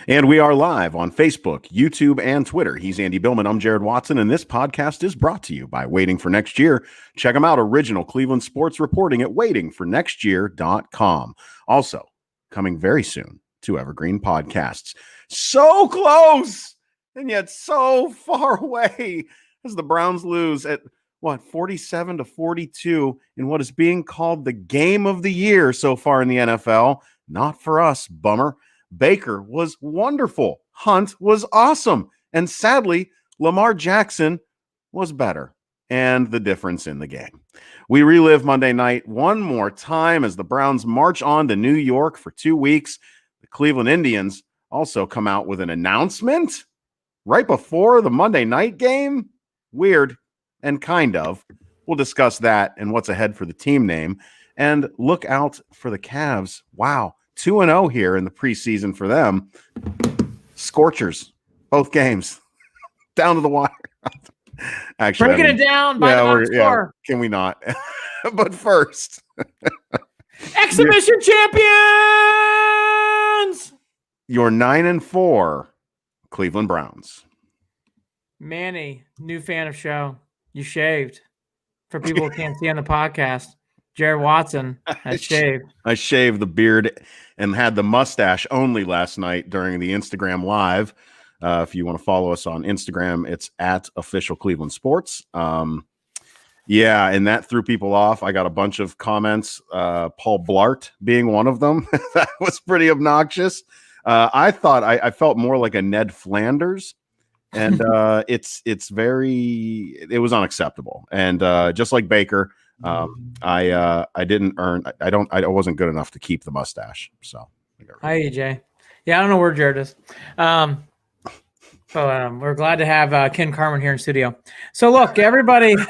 And we are live on Facebook, YouTube, and Twitter. He's Andy Billman. I'm Jared Watson, and this podcast is brought to you by Waiting for Next Year. Check them out, original Cleveland sports reporting at waitingfornextyear.com. Also, coming very soon to Evergreen Podcasts. So close, and yet so far away as the Browns lose at, 47-42 in what is being called the game of the year so far in the NFL. Not for us, bummer. Baker was wonderful. Hunt was awesome. And sadly, Lamar Jackson was better. And the difference in the game. We relive Monday night one more time as the Browns march on to New York for 2 weeks. The Cleveland Indians also come out with an announcement right before the Monday night game. Weird and kind of. We'll discuss that and what's ahead for the team name. And look out for the Cavs. Wow. 2-0 here in the preseason for them. Scorchers, both games, down to the wire. Actually, breaking it down by the score. Can we not? But first, exhibition champions. Your 9-4 Cleveland Browns. Manny, new fan of show. You shaved. For people who can't see on the podcast, Jared Watson has shaved. I shaved the beard and had the mustache only last night during the Instagram Live. If you want to follow us on Instagram, it's at Official Cleveland Sports. Yeah, and that threw people off. I got a bunch of comments, Paul Blart being one of them. That was pretty obnoxious. I thought I felt more like a Ned Flanders. And it was unacceptable. And just like Baker, I wasn't good enough to keep the mustache. So hi, EJ. Yeah, I don't know where Jared is. We're glad to have Ken Carmen here in studio. So look, everybody. All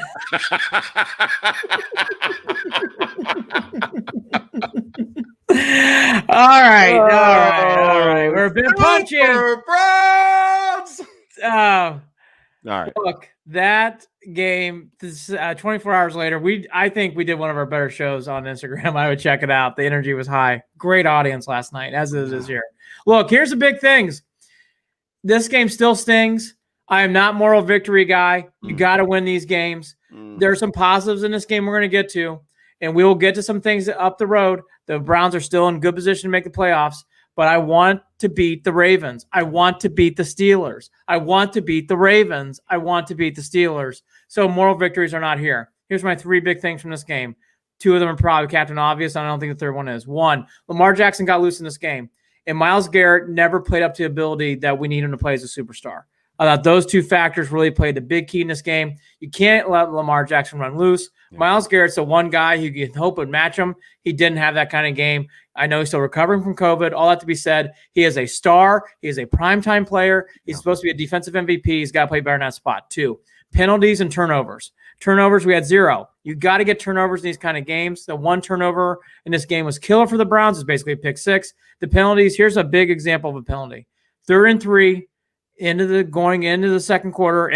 right. We're a bit punchy. Browns. All right. Look, that game, 24 hours later, I think we did one of our better shows on Instagram. I would check it out. The energy was high. Great audience last night, as it is here. Look, here's the big things. This game still stings. I am not moral victory guy. You got to win these games. There are some positives in this game we're going to get to, and we will get to some things up the road. The Browns are still in good position to make the playoffs. But I want to beat the Ravens. I want to beat the Steelers. I want to beat the Ravens. I want to beat the Steelers. So moral victories are not here. Here's my 3 big things from this game. 2 of them are probably Captain Obvious. I don't think the third one is. 1, Lamar Jackson got loose in this game. And Myles Garrett never played up to the ability that we need him to play as a superstar. I thought those 2 factors really played the big key in this game. You can't let Lamar Jackson run loose. Yeah. Myles Garrett's the one guy who you hope would match him. He didn't have that kind of game. I know he's still recovering from COVID. All that to be said, he is a star. He is a primetime player. He's supposed to be a defensive MVP. He's got to play better in that spot. 2, penalties and turnovers. Turnovers, we had 0. You got to get turnovers in these kind of games. The 1 turnover in this game was killer for the Browns. It's basically a pick 6. The penalties, here's a big example of a penalty. 3rd and 3, going into the second quarter,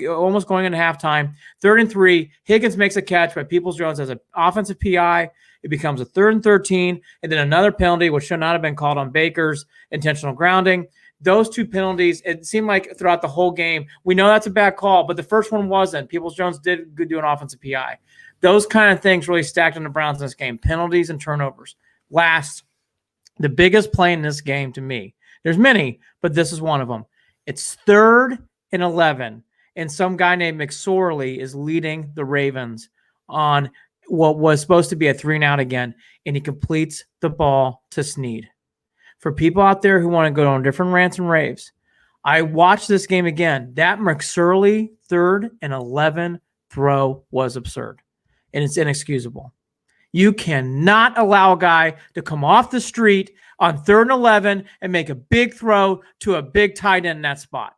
almost going into halftime. 3rd and 3, Higgins makes a catch by Peoples-Jones as an offensive PI. It becomes a 3rd and 13, and then another penalty, which should not have been called on Baker's intentional grounding. Those 2 penalties, it seemed like throughout the whole game, we know that's a bad call, but the first one wasn't. Peoples-Jones did do an offensive PI. Those kind of things really stacked on the Browns in this game, penalties and turnovers. Last, the biggest play in this game to me, there's many, but this is one of them. It's 3rd and 11, and some guy named McSorley is leading the Ravens on what was supposed to be a 3-and-out again, and he completes the ball to Snead. For people out there who want to go on different rants and raves, I watched this game again. That McSorley 3rd and 11 throw was absurd, and it's inexcusable. You cannot allow a guy to come off the street on 3rd and 11 and make a big throw to a big tight end in that spot.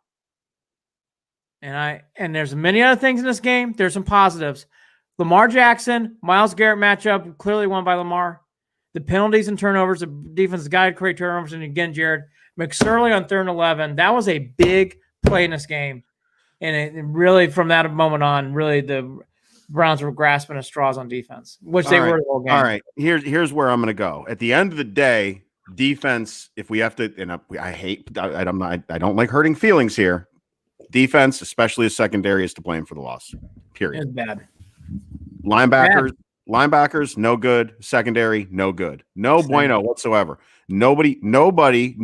And there's many other things in this game. There's some positives. Lamar Jackson, Myles Garrett matchup, clearly won by Lamar. The penalties and turnovers, the defense has got to create turnovers. And again, Jared, McSorley on 3rd and 11, that was a big play in this game. And it really, from that moment on, really the Browns were grasping at straws on defense, which they were the whole game. All right, here's where I'm going to go. At the end of the day, defense, if we have to, and I don't like hurting feelings here. Defense, especially a secondary, is to blame for the loss. Period. It's bad. Linebackers, no good. Secondary, no good. No bueno whatsoever. Nobody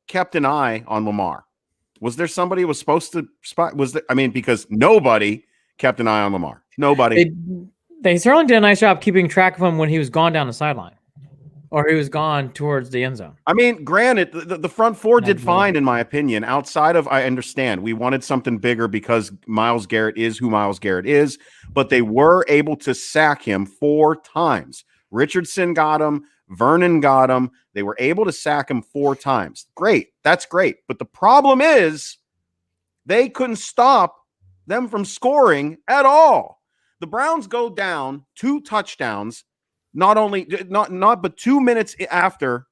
kept an eye on Lamar. Was there somebody who was supposed to spot? Because nobody kept an eye on Lamar. Nobody. They certainly did a nice job keeping track of him when he was gone down the sideline, or he was gone towards the end zone. I mean, granted, the front four did fine, in my opinion. Outside of, I understand, we wanted something bigger because Myles Garrett is who Myles Garrett is, but they were able to sack him 4 times. Richardson got him. Vernon got him. They were able to sack him 4 times. Great. That's great. But the problem is they couldn't stop them from scoring at all. The Browns go down 2 touchdowns, not 2 minutes after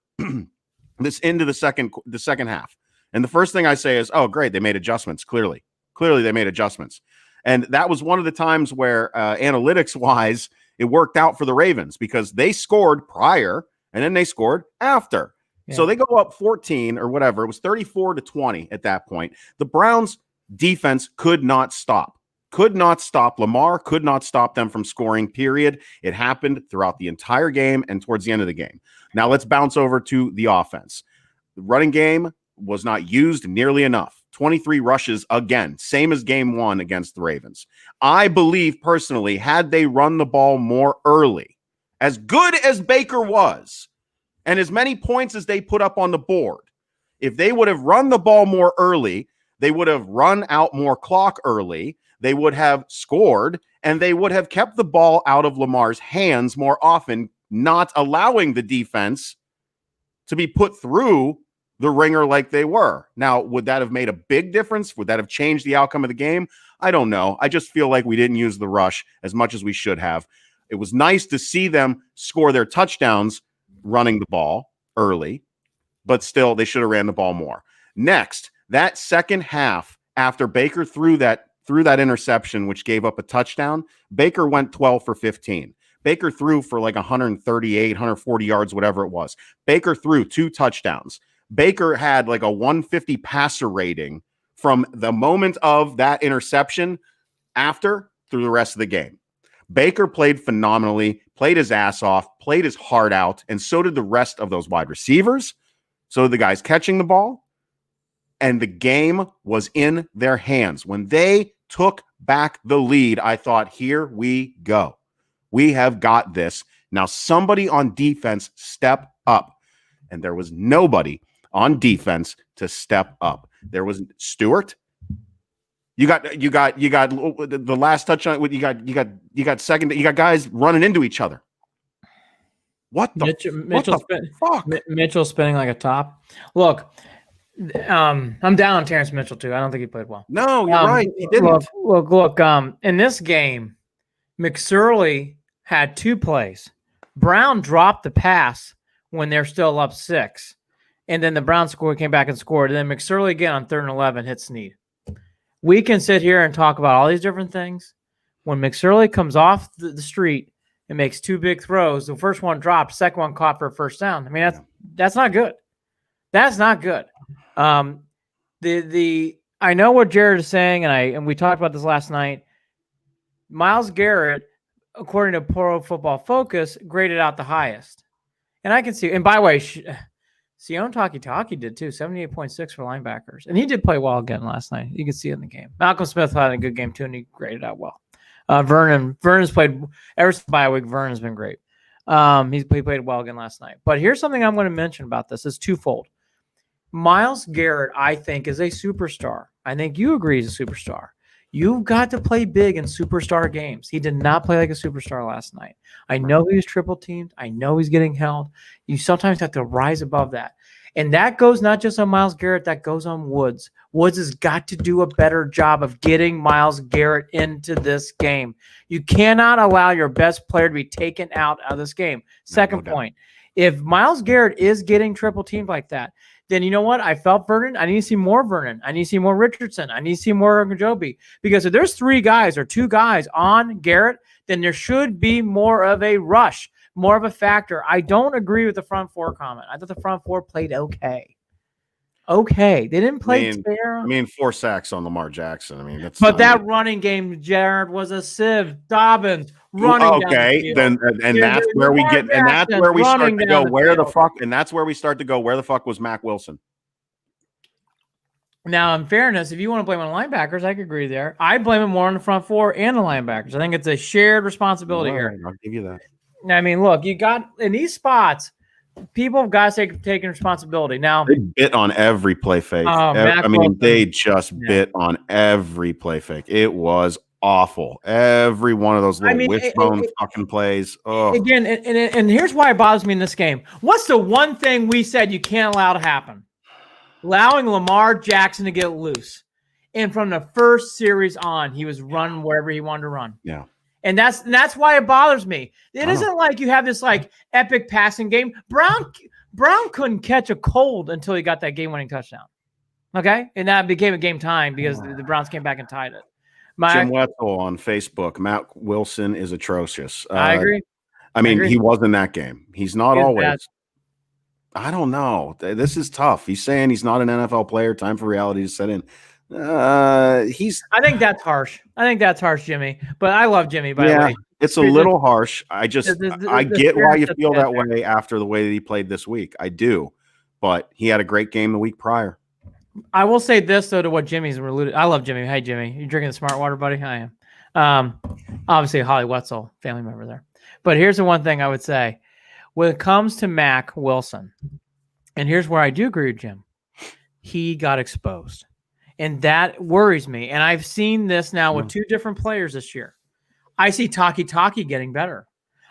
this into the second half. And the first thing I say is, oh, great, they made adjustments. Clearly they made adjustments. And that was one of the times where analytics-wise, it worked out for the Ravens because they scored prior and then they scored after. Yeah. So they go up 14 or whatever. It was 34-20 at that point. The Browns defense could not stop. Lamar could not stop them from scoring, period. It happened throughout the entire game and towards the end of the game. Now let's bounce over to the offense. The running game was not used nearly enough. 23 rushes again, same as game 1 against the Ravens. I believe personally, had they run the ball more early, as good as Baker was, and as many points as they put up on the board, if they would have run the ball more early, they would have run out more clock early, they would have scored, and they would have kept the ball out of Lamar's hands more often, not allowing the defense to be put through the ringer like they were. Now, would that have made a big difference? Would that have changed the outcome of the game? I don't know. I just feel like we didn't use the rush as much as we should have. It was nice to see them score their touchdowns running the ball early, but still they should have ran the ball more. Next, that second half after Baker threw that interception, which gave up a touchdown, Baker went 12 for 15. Baker threw for like 138, 140 yards, whatever it was. Baker threw 2 touchdowns. Baker had like a 150 passer rating from the moment of that interception after through the rest of the game. Baker played phenomenally, played his ass off, played his heart out, and so did the rest of those wide receivers. So did the guys catching the ball. And the game was in their hands. When they took back the lead, I thought, here we go. We have got this. Now somebody on defense step up. And there was nobody on defense to step up. There was Stewart. You got the last touchdown. You got second. You got guys running into each other. What the fuck? Mitchell spinning like a top. Look, I'm down on Terrence Mitchell too. I don't think he played well. No, you're right. He didn't. Look. In this game, McSorley had 2 plays. Brown dropped the pass when they're still up 6. And then the Browns came back and scored. And then McSorley again on 3rd and 11 hit Snead. We can sit here and talk about all these different things. When McSorley comes off the street and makes 2 big throws, the first one dropped, second one caught for a first down. I mean, that's not good. That's not good. I know what Jared is saying, and we talked about this last night. Myles Garrett, according to Pro Football Focus, graded out the highest. And I can see, and by the way, Sione Takitaki did too, 78.6 for linebackers. And he did play well again last night. You can see it in the game. Malcolm Smith had a good game too, and he graded out well. Vernon's played, ever since bye week, Vernon's been great. He played well again last night. But here's something I'm going to mention about this. It's twofold. Myles Garrett, I think, is a superstar. I think you agree he's a superstar. You've got to play big in superstar games. He did not play like a superstar last night. I know he was triple teamed. I know he's getting held. You sometimes have to rise above that. And that goes not just on Myles Garrett, that goes on Woods. Woods has got to do a better job of getting Myles Garrett into this game. You cannot allow your best player to be taken out of this game. Second point, if Myles Garrett is getting triple teamed like that, then you know what? I felt Vernon. I need to see more Vernon. I need to see more Richardson. I need to see more Ogunjobi. Because if there's 3 guys or 2 guys on Garrett, then there should be more of a rush. more of a factor. I don't agree with the front four comment. I thought the front four played okay. Okay. They didn't play terrible. 4 sacks on Lamar Jackson. I mean, that's but that running game, Jared, was a sieve. Dobbins running okay, down the then that's where we get, and that's where we start to go. Where the fuck? And that's where we start to go. Where the fuck was Mac Wilson? Now, in fairness, if you want to blame on linebackers, I could agree there. I blame him more on the front four and the linebackers. I think it's a shared responsibility here. I'll give you that. I mean, look, you got in these spots, people have got to take responsibility. Now, they bit on every play fake. They just bit on every play fake. It was awful. Every one of those little wishbone fucking plays. Oh. Again, and here's why it bothers me in this game. What's the one thing we said you can't allow to happen? Allowing Lamar Jackson to get loose. And from the first series on, he was running wherever he wanted to run. Yeah. And that's why it bothers me. It isn't like you have this like epic passing game. Brown couldn't catch a cold until he got that game-winning touchdown. Okay? And that became a game time because the Browns came back and tied it. Jim Wetzel on Facebook, Matt Wilson is atrocious. I agree. He was in that game. He's not always. Bad. I don't know. This is tough. He's saying he's not an NFL player. Time for reality to set in. I think that's harsh. Jimmy. But I love Jimmy, by the way. It's a little harsh. I get why you feel that way after the way that he played this week. I do. But he had a great game the week prior. I will say this, though, to what Jimmy's alluded. I love Jimmy. Hey, Jimmy. You drinking the smart water, buddy? I am. Obviously, Holly Wetzel, family member there. But here's the one thing I would say. When it comes to Mac Wilson, and here's where I do agree with Jim, he got exposed. And that worries me. And I've seen this now with 2 different players this year. I see Taki getting better.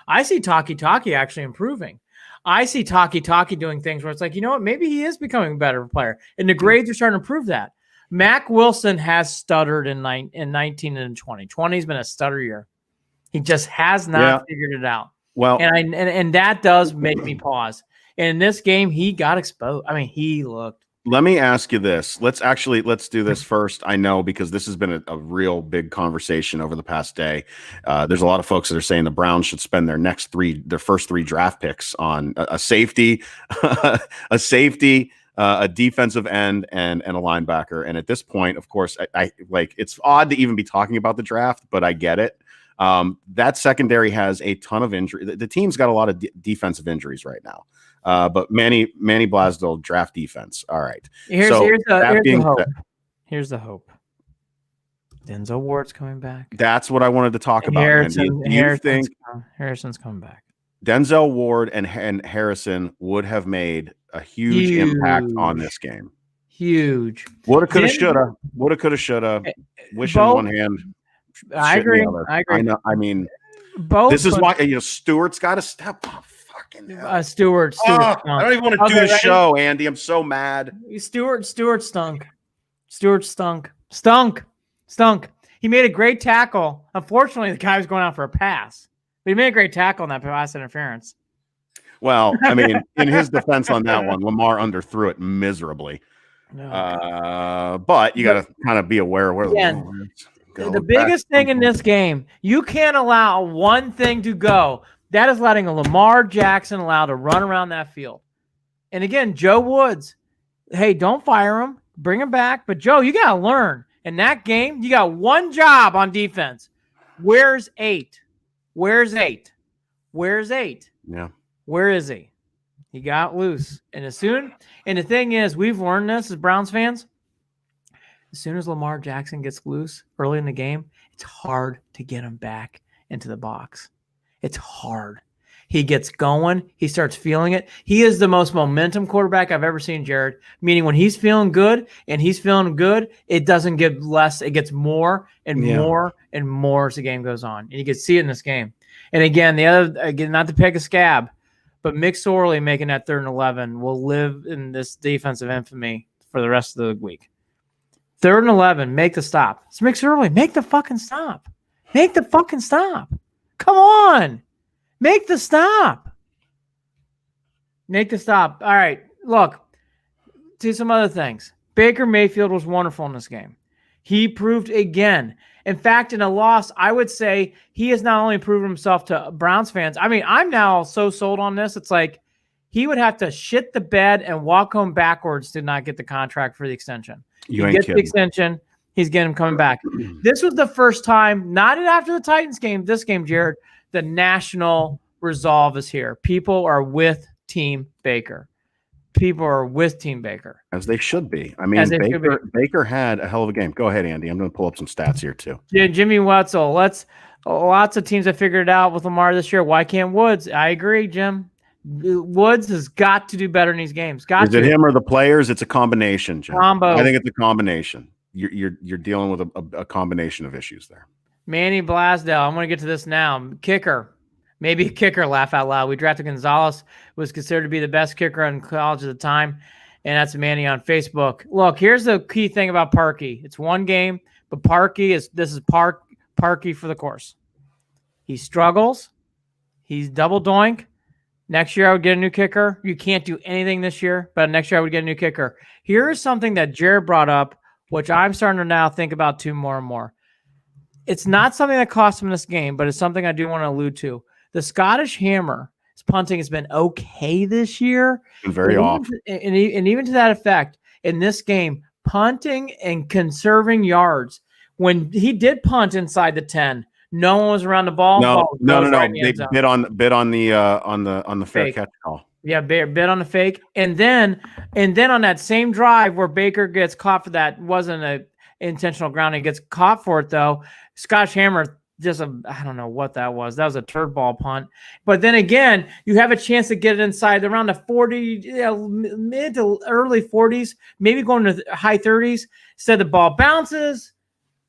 I see Taki actually improving. I see Taki doing things where it's like, you know what, maybe he is becoming a better player. And the grades are starting to prove that. Mac Wilson has stuttered in 19 and 20. 20's been a stutter year. He just has not figured it out. Well, and that does make me pause. And in this game, he got exposed. I mean, he looked. Let me ask you this. Let's do this first. I know because this has been a real big conversation over the past day. There's a lot of folks that are saying the Browns should spend their first 3 draft picks on a safety, a defensive end, and a linebacker. And at this point, of course, I like it's odd to even be talking about the draft, but I get it. That secondary has a ton of injury. The team's got a lot of defensive injuries right now. But Manny Blasdell draft defense. All right. Here's the hope. Here's the hope. Denzel Ward's coming back. That's what I wanted to talk about. Harrison's coming back? Denzel Ward and Harrison would have made a huge impact on this game. Huge. Woulda, coulda, shoulda. Woulda, coulda, shoulda. Wish in one hand. I agree. I know. I mean, this is why Stewart's got to step up. Stewart. I don't even want to do the show, Andy. I'm so mad. Stewart stunk. Stewart stunk. He made a great tackle. Unfortunately, the guy was going out for a pass, but he made a great tackle on that pass interference. Well, I mean, in his defense on that one, Lamar underthrew it miserably. But you got to kind of be aware of where the biggest thing in this game, you can't allow one thing to go. That is letting a Lamar Jackson allowed to run around that field. And again, Joe Woods, hey, don't fire him. Bring him back. But, Joe, you got to learn. In that game, you got one job on defense. Where's 8? Yeah. Where is he? He got loose. And the thing is, we've learned this as Browns fans. As soon as Lamar Jackson gets loose early in the game, it's hard to get him back into the box. It's hard. He gets going. He starts feeling it. He is the most momentum quarterback I've ever seen, Jared. Meaning when he's feeling good, it doesn't get less. It gets more and more and more as the game goes on. And you can see it in this game. And again, not to pick a scab, but McSorley making that 3rd and 11 will live in this defensive infamy for the rest of the week. 3rd and 11, make the stop. It's McSorley. Make the fucking stop. Come on. Make the stop. All right. Look, do some other things. Baker Mayfield was wonderful in this game. He proved again. In fact, in a loss, I would say he has not only proven himself to Browns fans. I mean, I'm now so sold on this. It's like he would have to shit the bed and walk home backwards to not get the contract for the extension. You he ain't gets kidding. the extension. He's getting him coming back. This was the first time, not after the Titans game, this game, Jared, the national resolve is here. People are with Team Baker. People are with Team Baker. As they should be. I mean, Baker had a hell of a game. Go ahead, Andy. I'm going to pull up some stats here too. Yeah, Jimmy Wetzel. Lots of teams have figured it out with Lamar this year. Why can't Woods? I agree, Jim. Woods has got to do better in these games. Is it him or the players? It's a combination, Jim. Combo. I think it's a combination. You're dealing with a combination of issues there. Manny Blasdell. I'm going to get to this now. Kicker. Maybe a kicker, laugh out loud. We drafted Gonzalez, was considered to be the best kicker in college at the time, and that's Manny on Facebook. Look, here's the key thing about Parkey. It's one game, but this is Parkey for the course. He struggles. He's double doink. Next year, I would get a new kicker. You can't do anything this year, but next year I would get a new kicker. Here is something that Jared brought up, which I'm starting to now think about too more and more. It's not something that cost him this game, but it's something I do want to allude to. The Scottish Hammer, his punting has been okay this year. Very off. And even to that effect, in this game, punting and conserving yards. When he did punt inside the 10, no one was around the ball. No. They bid on the fair catch call. Yeah, bid on the fake. And then on that same drive where Baker gets caught for that, wasn't an intentional grounding, gets caught for it though. Scottish Hammer, I don't know what that was. That was a turd ball punt. But then again, you have a chance to get it inside around the 40, mid to early 40s, maybe going to the high 30s. Instead, the ball bounces,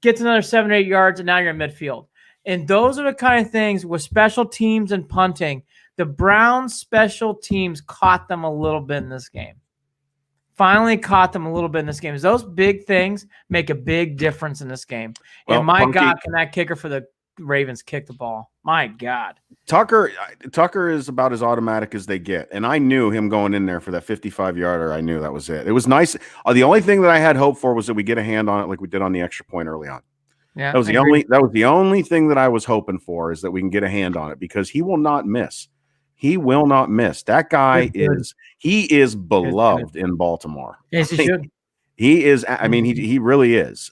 gets another 7 or 8 yards, and now you're in midfield. And those are the kind of things with special teams and punting. The Browns special teams caught them a little bit in this game. Finally caught them a little bit in this game. Those big things make a big difference in this game. Well, and my God, can that kicker for the Ravens kick the ball? My God. Tucker is about as automatic as they get. And I knew him going in there for that 55-yarder. I knew that was it. It was nice. The only thing that I had hope for was that we get a hand on it like we did on the extra point early on. Yeah, that was the only thing that I was hoping for, is that we can get a hand on it, because he will not miss. He will not miss. That guy is beloved in Baltimore. Yes, he should. He is. I mean, he really is.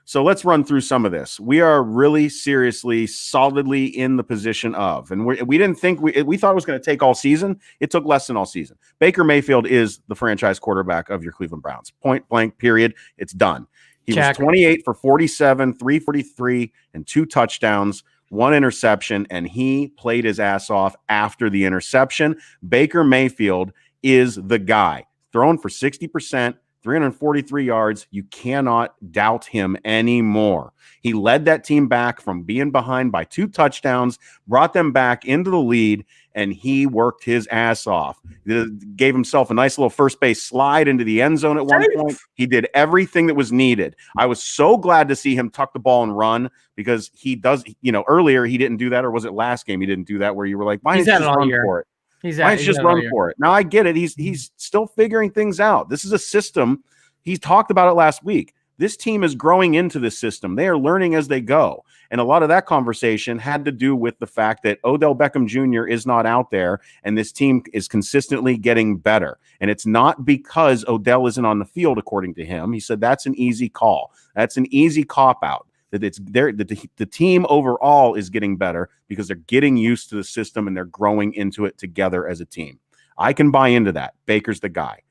So let's run through some of this. We are really seriously, solidly in the position of, and we didn't think we thought it was going to take all season. It took less than all season. Baker Mayfield is the franchise quarterback of your Cleveland Browns. Point blank, period. It's done. He was 28 for 47, 343, and 2 touchdowns, 1 interception, and he played his ass off after the interception. Baker Mayfield is the guy. Thrown for 60%, 343 yards. You cannot doubt him anymore. He led that team back from being behind by 2 touchdowns, brought them back into the lead, and he worked his ass off. He gave himself a nice little first base slide into the end zone at one point. He did everything that was needed. I was so glad to see him tuck the ball and run, because he does, earlier he didn't do that, or was it last game he didn't do that, where you were like, why didn't you just run for it? Why don't you just run for it? Now I get it. He's still figuring things out. This is a system. He talked about it last week. This team is growing into this system. They are learning as they go. And a lot of that conversation had to do with the fact that Odell Beckham Jr. is not out there, and this team is consistently getting better. And it's not because Odell isn't on the field, according to him. He said that's an easy call. That's an easy cop-out. That it's there. The team overall is getting better because they're getting used to the system and they're growing into it together as a team. I can buy into that. Baker's the guy.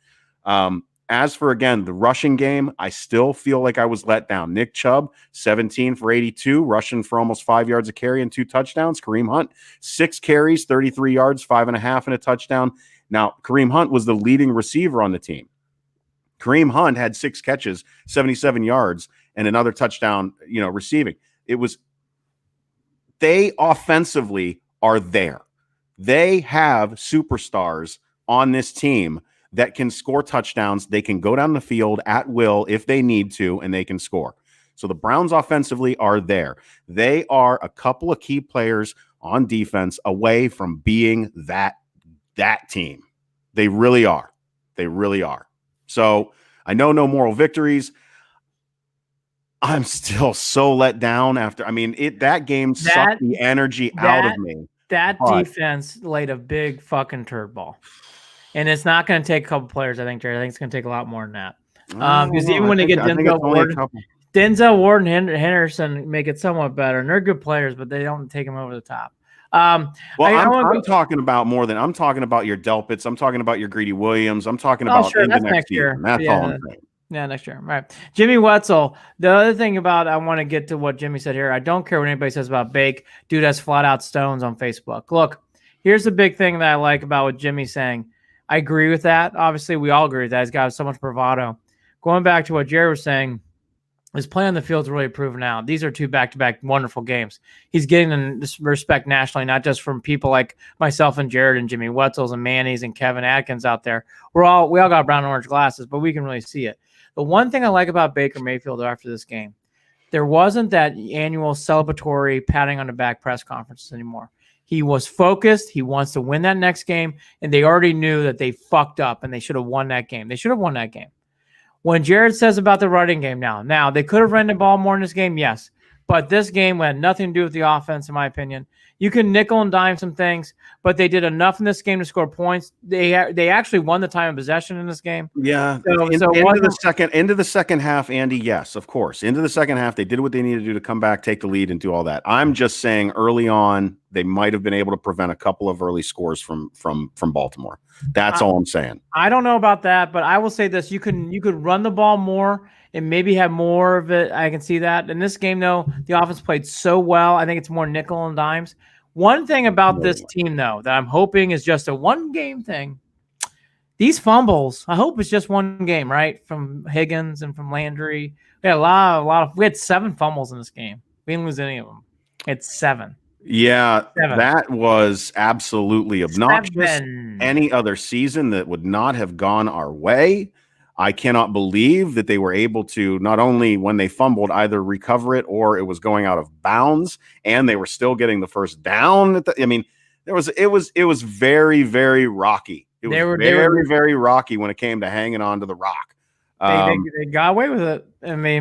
As for, again, the rushing game, I still feel like I was let down. Nick Chubb, 17 for 82, rushing for almost 5 yards a carry and 2 touchdowns. Kareem Hunt, 6 carries, 33 yards, 5.5 and a touchdown. Now, Kareem Hunt was the leading receiver on the team. Kareem Hunt had 6 catches, 77 yards, and another touchdown, receiving. They offensively are there. They have superstars on this team that can score touchdowns. They can go down the field at will if they need to, and they can score. So the Browns offensively are there. They are a couple of key players on defense away from being that team. They really are. They really are. So I know no moral victories. I'm still so let down after. I mean, that game sucked the energy out of me. That defense laid a big fucking turd ball. And it's not going to take a couple players, I think, Jared. I think it's going to take a lot more than that. Because even when they get Denzel Ward and Henderson make it somewhat better. And they're good players, but they don't take them over the top. I'm talking about more than I'm talking about your Delpits. I'm talking about your Greedy Williams. I'm talking about into next year. That's all I'm saying. Yeah, next year. Right. Jimmy Wetzel. The other thing about, I want to get to what Jimmy said here. I don't care what anybody says about Bake. Dude has flat out stones on Facebook. Look, here's the big thing that I like about what Jimmy's saying. I agree with that. Obviously, we all agree with that. He's got so much bravado. Going back to what Jared was saying, his play on the field is really proven out. These are 2 back-to-back wonderful games. He's getting this respect nationally, not just from people like myself and Jared and Jimmy Wetzel's and Manny's and Kevin Atkins out there. We all got brown and orange glasses, but we can really see it. The one thing I like about Baker Mayfield after this game, there wasn't that annual celebratory patting on the back press conferences anymore. He was focused. He wants to win that next game, and they already knew that they fucked up and they should have won that game. They should have won that game. When Jared says about the running game now they could have run the ball more in this game, yes. But this game had nothing to do with the offense, in my opinion. You can nickel and dime some things, but they did enough in this game to score points. They actually won the time of possession in this game. Yeah. Into the second half, Andy, yes, of course. Into the second half, they did what they needed to do to come back, take the lead, and do all that. I'm just saying early on, they might have been able to prevent a couple of early scores from Baltimore. That's all I'm saying. I don't know about that, but I will say this. You could run the ball more and maybe have more of it. I can see that. In this game, though, the offense played so well. I think it's more nickel and dimes. One thing about this team, though, that I'm hoping is just a one-game thing. These fumbles, I hope it's just one game, right? From Higgins and from Landry. We had we had 7 fumbles in this game. We didn't lose any of them. It's 7. Yeah, 7. That was absolutely obnoxious. 7. Any other season that would not have gone our way. I cannot believe that they were able to, not only when they fumbled, either recover it or it was going out of bounds, and they were still getting the first down. It was very, very rocky. It was very rocky when it came to hanging on to the rock. They got away with it.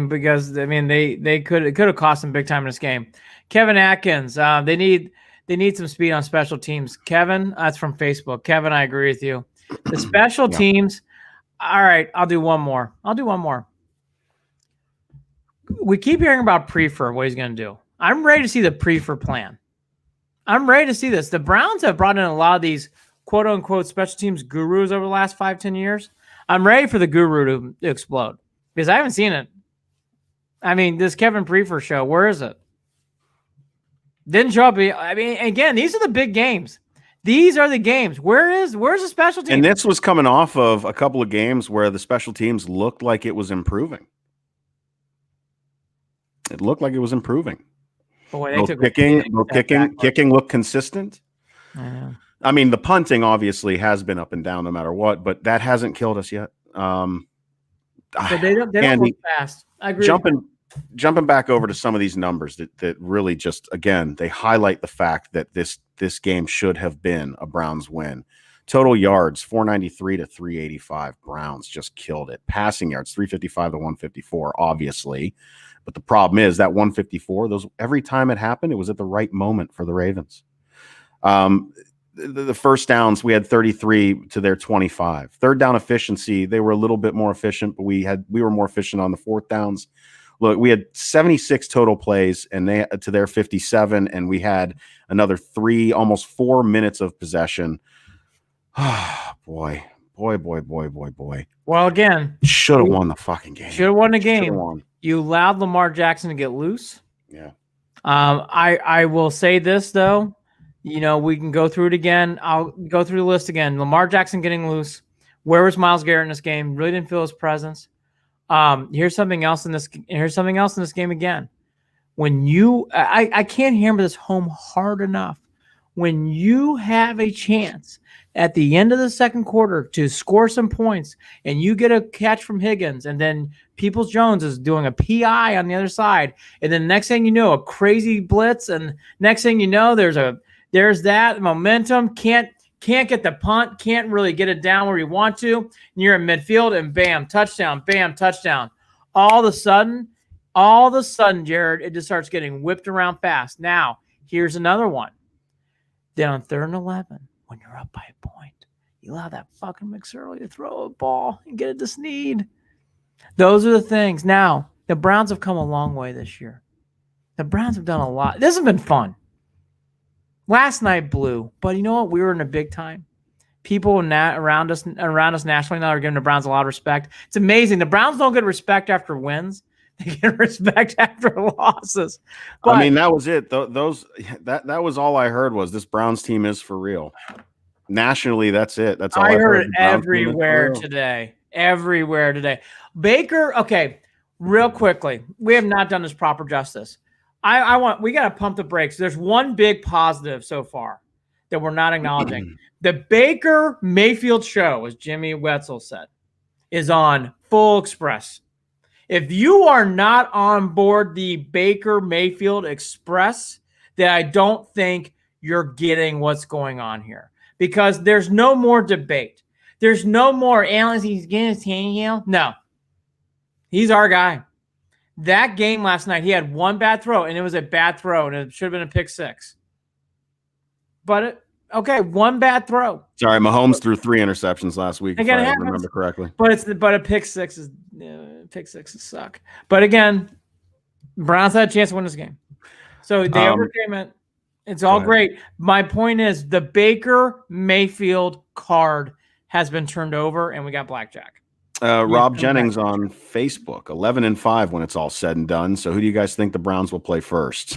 Because it could have cost them big time in this game. Kevin Atkins, they need some speed on special teams. Kevin, that's from Facebook. Kevin, I agree with you. The special teams. All right, I'll do one more. We keep hearing about Prefer, what he's going to do. I'm ready to see the Prefer plan. I'm ready to see this. The Browns have brought in a lot of these quote-unquote special teams gurus over the last 5-10 years. I'm ready for the guru to explode because I haven't seen it. This Kevin Prefer show, where is it? Didn't show up. Again, these are the big games. These are the games. Where's the special team? And this was coming off of a couple of games where the special teams looked like it was improving. Boy, kicking looked consistent. The punting obviously has been up and down no matter what, but that hasn't killed us yet. But they don't move fast. I agree. Jumping back over to some of these numbers that really just, again, they highlight the fact that this game should have been a Browns win. Total yards, 493 to 385. Browns just killed it. Passing yards, 355 to 154, obviously. But the problem is that 154, every time it happened, it was at the right moment for the Ravens. The first downs, we had 33 to their 25. Third down efficiency, they were a little bit more efficient, but we were more efficient on the fourth downs. Look, we had 76 total plays and they to their 57, and we had another 3, almost 4 minutes of possession. Boy. Well, again, should have won the fucking game. Should have won the game. You allowed Lamar Jackson to get loose. Yeah. I will say this though. We can go through it again. I'll go through the list again. Lamar Jackson getting loose. Where was Myles Garrett in this game? Really didn't feel his presence. Here's something else in this game again. When I can't hammer this home hard enough. When you have a chance at the end of the second quarter to score some points and you get a catch from Higgins and then Peoples-Jones is doing a PI on the other side, and then next thing you know, a crazy blitz, and next thing you know, there's that momentum, can't get the punt, can't really get it down where you want to, and you're in midfield, and bam, touchdown, all of a sudden, All of a sudden, Jared, it just starts getting whipped around fast. Now, here's another one. Then on 3rd and 11, when you're up by a point, you allow that fucking McSorley to throw a ball and get it to Snead. Those are the things. Now, the Browns have come a long way this year. The Browns have done a lot. This has been fun. Last night blew, but you know what? We were in a big time. People around us nationally now are giving the Browns a lot of respect. It's amazing. The Browns don't get respect after wins. They get respect after losses. But, I mean, that was it. That was all I heard was this Browns team is for real. Nationally, that's it. That's all I heard. It everywhere today. Everywhere today. Baker, okay, real quickly. We have not done this proper justice. We got to pump the brakes. There's one big positive so far that we're not acknowledging. The Baker Mayfield show, as Jimmy Wetzel said, is on full express. If you are not on board the Baker Mayfield Express, then I don't think you're getting what's going on here, because there's no more debate. There's no more Allen. He's getting his Tannehill. No, he's our guy. That game last night, he had one bad throw, and it was a bad throw, and it should have been a pick six. But one bad throw. Sorry, Mahomes threw 3 interceptions last week. If I remember correctly. But a pick sixes suck. But again, Browns had a chance to win this game, so they overcame it. It's all great. My point is, the Baker Mayfield card has been turned over, and we got blackjack. Rob Jennings on Facebook, 11-5 when it's all said and done. So who do you guys think the Browns will play first?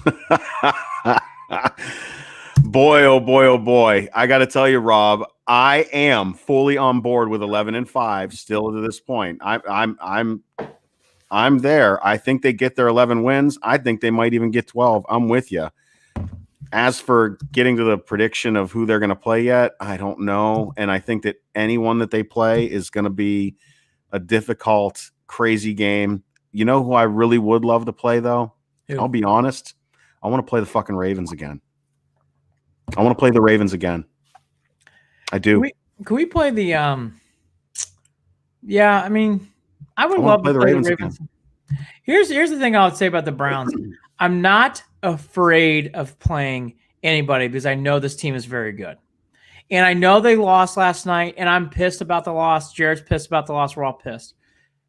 Boy, oh boy, oh boy. I got to tell you, Rob, I am fully on board with 11-5 still to this point. I'm there. I think they get their 11 wins. I think they might even get 12. I'm with you. As for getting to the prediction of who they're going to play yet, I don't know. And I think that anyone that they play is going to be a difficult, crazy game. You know who I really would love to play, though? Who? I'll be honest. I want to play the fucking Ravens again. I want to play the Ravens again. I do. Can we play the yeah, I mean, I would love to play the Ravens again. Here's the thing I would say about the Browns. I'm not afraid of playing anybody because I know this team is very good. And I know they lost last night, and I'm pissed about the loss. Jared's pissed about the loss. We're all pissed.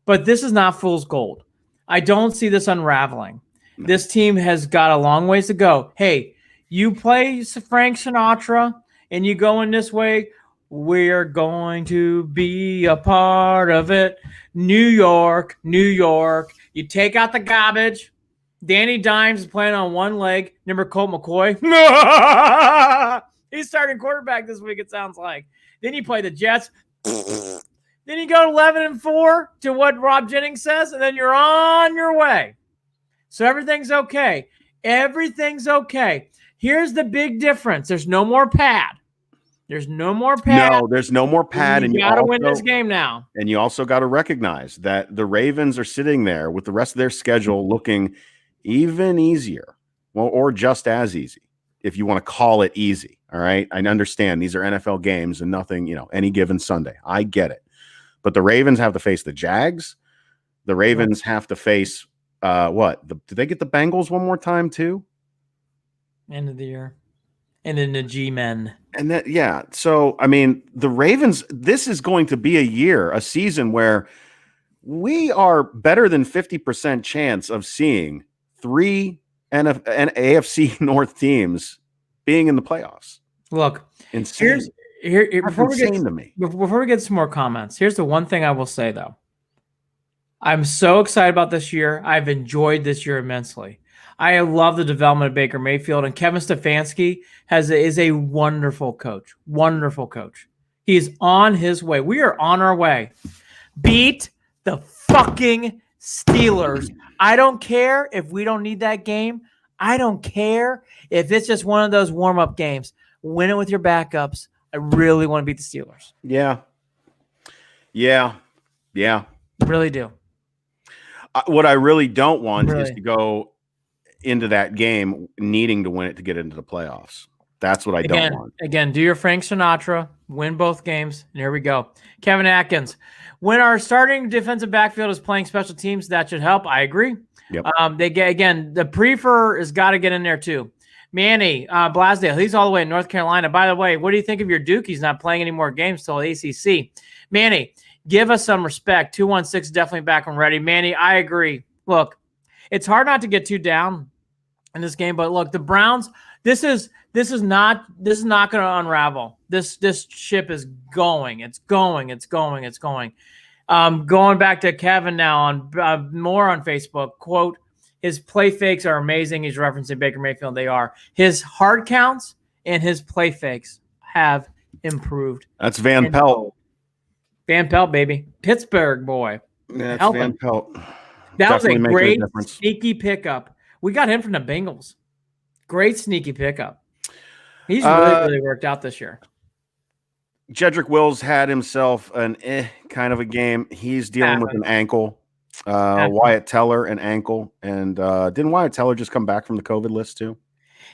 But this is not fool's gold. I don't see this unraveling. This team has got a long ways to go. Hey, you play Frank Sinatra, and you go in this way, we're going to be a part of it. New York, New York. You take out the garbage. Danny Dimes is playing on one leg. Remember Colt McCoy? He's starting quarterback this week, it sounds like. Then you play the Jets. Then you go 11-4 to what Rob Jennings says, and then you're on your way. So everything's okay. Everything's okay. Here's the big difference. There's no more pad. There's no more pad. No, there's no more pad. And you got to win this game now. And you also got to recognize that the Ravens are sitting there with the rest of their schedule looking even easier, well, or just as easy, if you want to call it easy. All right. I understand these are NFL games and nothing, any given Sunday. I get it. But the Ravens have to face the Jags. The Ravens have to face what? Do they get the Bengals one more time too? End of the year. And then the G-men. And that, yeah. So, I mean, the Ravens, this is going to be a season where we are better than 50% chance of seeing 3 AFC North teams being in the playoffs. Look, insane. Before we get some more comments, here's the one thing I will say, though. I'm so excited about this year. I've enjoyed this year immensely. I love the development of Baker Mayfield, and Kevin Stefanski is a wonderful coach. Wonderful coach. He's on his way. We are on our way. Beat the fucking Steelers. I don't care if we don't need that game. I don't care if it's just one of those warm-up games. Win it with your backups. I really want to beat the Steelers. Yeah. Really do. What I really don't want is to go into that game needing to win it to get into the playoffs. That's what I don't want. Again, do your Frank Sinatra. Win both games. And here we go. Kevin Atkins. When our starting defensive backfield is playing special teams, that should help. I agree. Yep. They get, again, the prefer has got to get in there too. Manny Blasdale, he's all the way in North Carolina. By the way, what do you think of your Duke? He's not playing any more games till ACC. Manny, give us some respect. 216 definitely back and ready. Manny, I agree. Look, it's hard not to get too down in this game, but look, the Browns, this is not going to unravel. This ship is going. It's going. Going back to Kevin now on more on Facebook. Quote, his play fakes are amazing. He's referencing Baker Mayfield. They are. His hard counts and his play fakes have improved. That's Van Pelt. Van Pelt, baby. Pittsburgh boy. Yeah, that's Van Pelt. That Definitely was a great sneaky pickup. We got him from the Bengals. Great sneaky pickup. He's really worked out this year. Jedrick Wills had himself an kind of a game. He's dealing with an ankle. Wyatt Teller, an ankle. And didn't Wyatt Teller just come back from the COVID list too?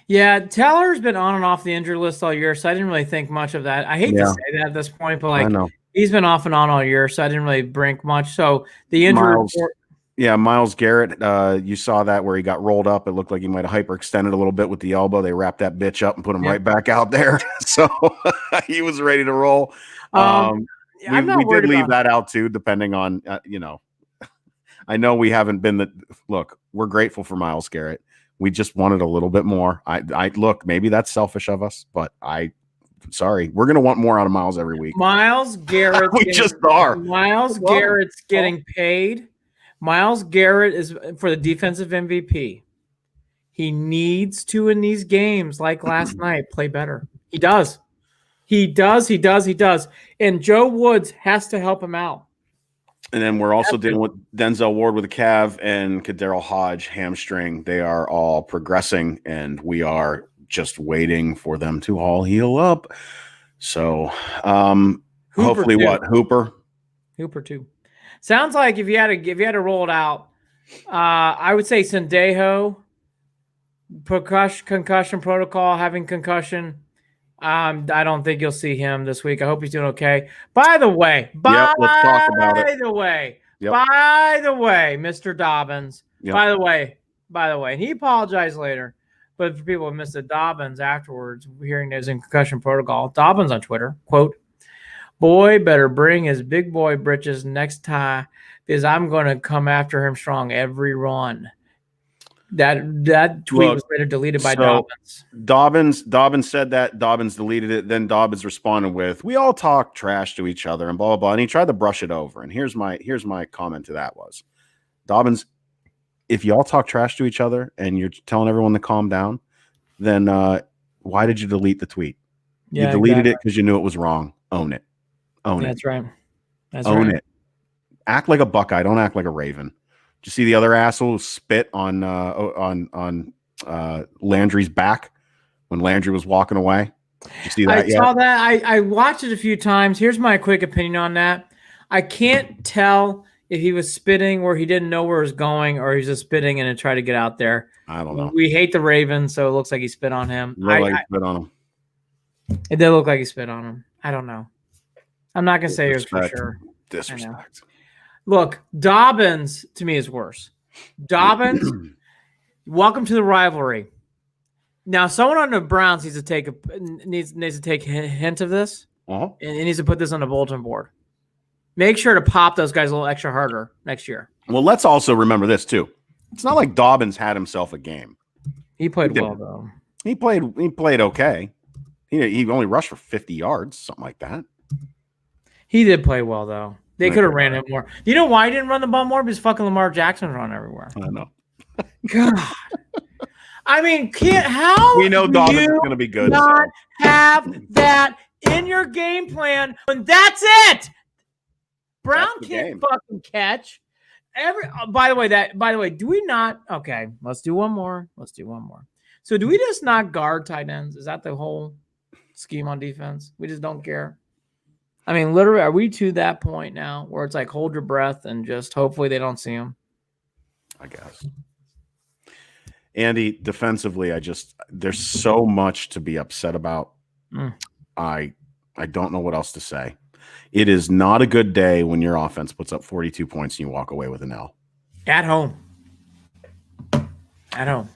Yeah, Teller's been on and off the injury list all year, so I didn't really think much of that. I hate to say that at this point, but like he's been off and on all year, so I didn't really brink much. So the injury report. Yeah, Myles Garrett, you saw that where he got rolled up. It looked like he might have hyperextended a little bit with the elbow. They wrapped that bitch up and put him right back out there. So he was ready to roll. We did leave that out too, depending on, I know we haven't been look, we're grateful for Myles Garrett. We just wanted a little bit more. I look, maybe that's selfish of us, but sorry, we're going to want more out of Myles every week. Myles Garrett. Myles Garrett's getting paid. Myles Garrett is for the defensive MVP. He needs to, in these games like last night, play better. He does. And Joe Woods has to help him out. And then we're also dealing with Denzel Ward with a calf and Kadarius Hodge hamstring. They are all progressing, and we are just waiting for them to all heal up. So hopefully too. What? Hooper too. Sounds like if you had to roll it out, I would say Sendejo, concussion protocol, having concussion. I don't think you'll see him this week. I hope he's doing okay. By the way, let's talk about it. By the way, Mr. Dobbins. Yep. By the way, and he apologized later. But for people who missed it, Dobbins afterwards, hearing there's in concussion protocol, Dobbins on Twitter, quote, "Boy better bring his big boy britches next time because I'm going to come after him strong every run." That tweet was later deleted by Dobbins. Dobbins said that. Dobbins deleted it. Then Dobbins responded with, "We all talk trash to each other and blah, blah, blah." And he tried to brush it over. And here's my comment to that was, Dobbins, if y'all talk trash to each other and you're telling everyone to calm down, then why did you delete the tweet? You deleted it because you knew it was wrong. Own it. That's right. Own it. Act like a Buckeye. Don't act like a Raven. Did you see the other asshole spit on Landry's back when Landry was walking away? Did you see that? I saw that. I watched it a few times. Here's my quick opinion on that. I can't tell if he was spitting where he didn't know where it was going or he's just spitting and try to get out there. I don't know. We hate the Ravens, so it looks like he spit on him. It did look like he spit on him. I don't know. I'm not going to say it was for sure. Disrespect. Look, Dobbins to me is worse. Dobbins, welcome to the rivalry. Now, someone on the Browns needs to take a hint of this and needs to put this on the bulletin board. Make sure to pop those guys a little extra harder next year. Well, let's also remember this too. It's not like Dobbins had himself a game. He played well though. He played okay. He only rushed for 50 yards, something like that. He did play well though. They could have ran him more. You know why he didn't run the ball more? Because fucking Lamar Jackson run everywhere. I know. God. I mean, how we know Dobbins is going to be good. Not have that in your game plan when that's it. Brown can't fucking catch. By the way, do we not? Okay, let's do one more. So do we just not guard tight ends? Is that the whole scheme on defense? We just don't care. I mean, literally, are we to that point now where it's like hold your breath and just hopefully they don't see him? I guess. Andy, defensively, there's so much to be upset about. I don't know what else to say. It is not a good day when your offense puts up 42 points and you walk away with an L. At home. At home.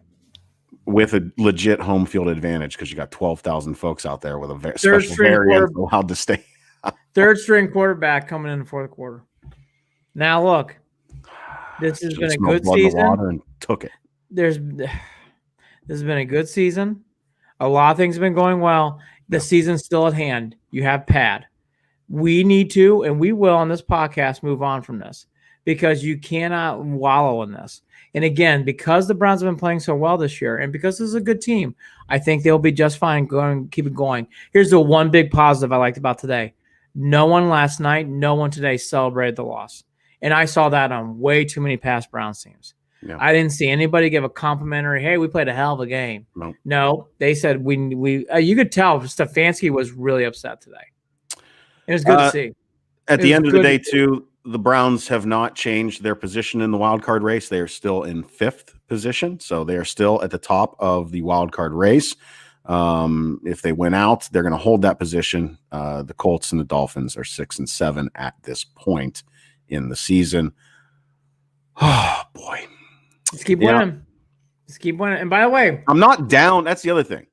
With a legit home field advantage because you got 12,000 folks out there with a special variant allowed to stay. Third string quarterback coming in the fourth quarter. Now look, this has been a good season. Water and took it. This has been a good season. A lot of things have been going well. The season's still at hand. You have Pad. We need to, and we will on this podcast, move on from this because you cannot wallow in this. And again, because the Browns have been playing so well this year and because this is a good team, I think they'll be just fine going, keep it going. Here's the one big positive I liked about today. No one last night, no one today celebrated the loss. And I saw that on way too many past Browns teams. Yeah. I didn't see anybody give a complimentary, hey, we played a hell of a game. No, they said you could tell Stefanski was really upset today. It was good to see. At the end of the day, too, the Browns have not changed their position in the wild card race. They are still in 5th position, so they are still at the top of the wild card race. If they win out, they're going to hold that position. The Colts and the Dolphins are 6 and 7 at this point in the season. Oh, boy. Let's keep winning. Let's keep winning. And by the way, I'm not down. That's the other thing.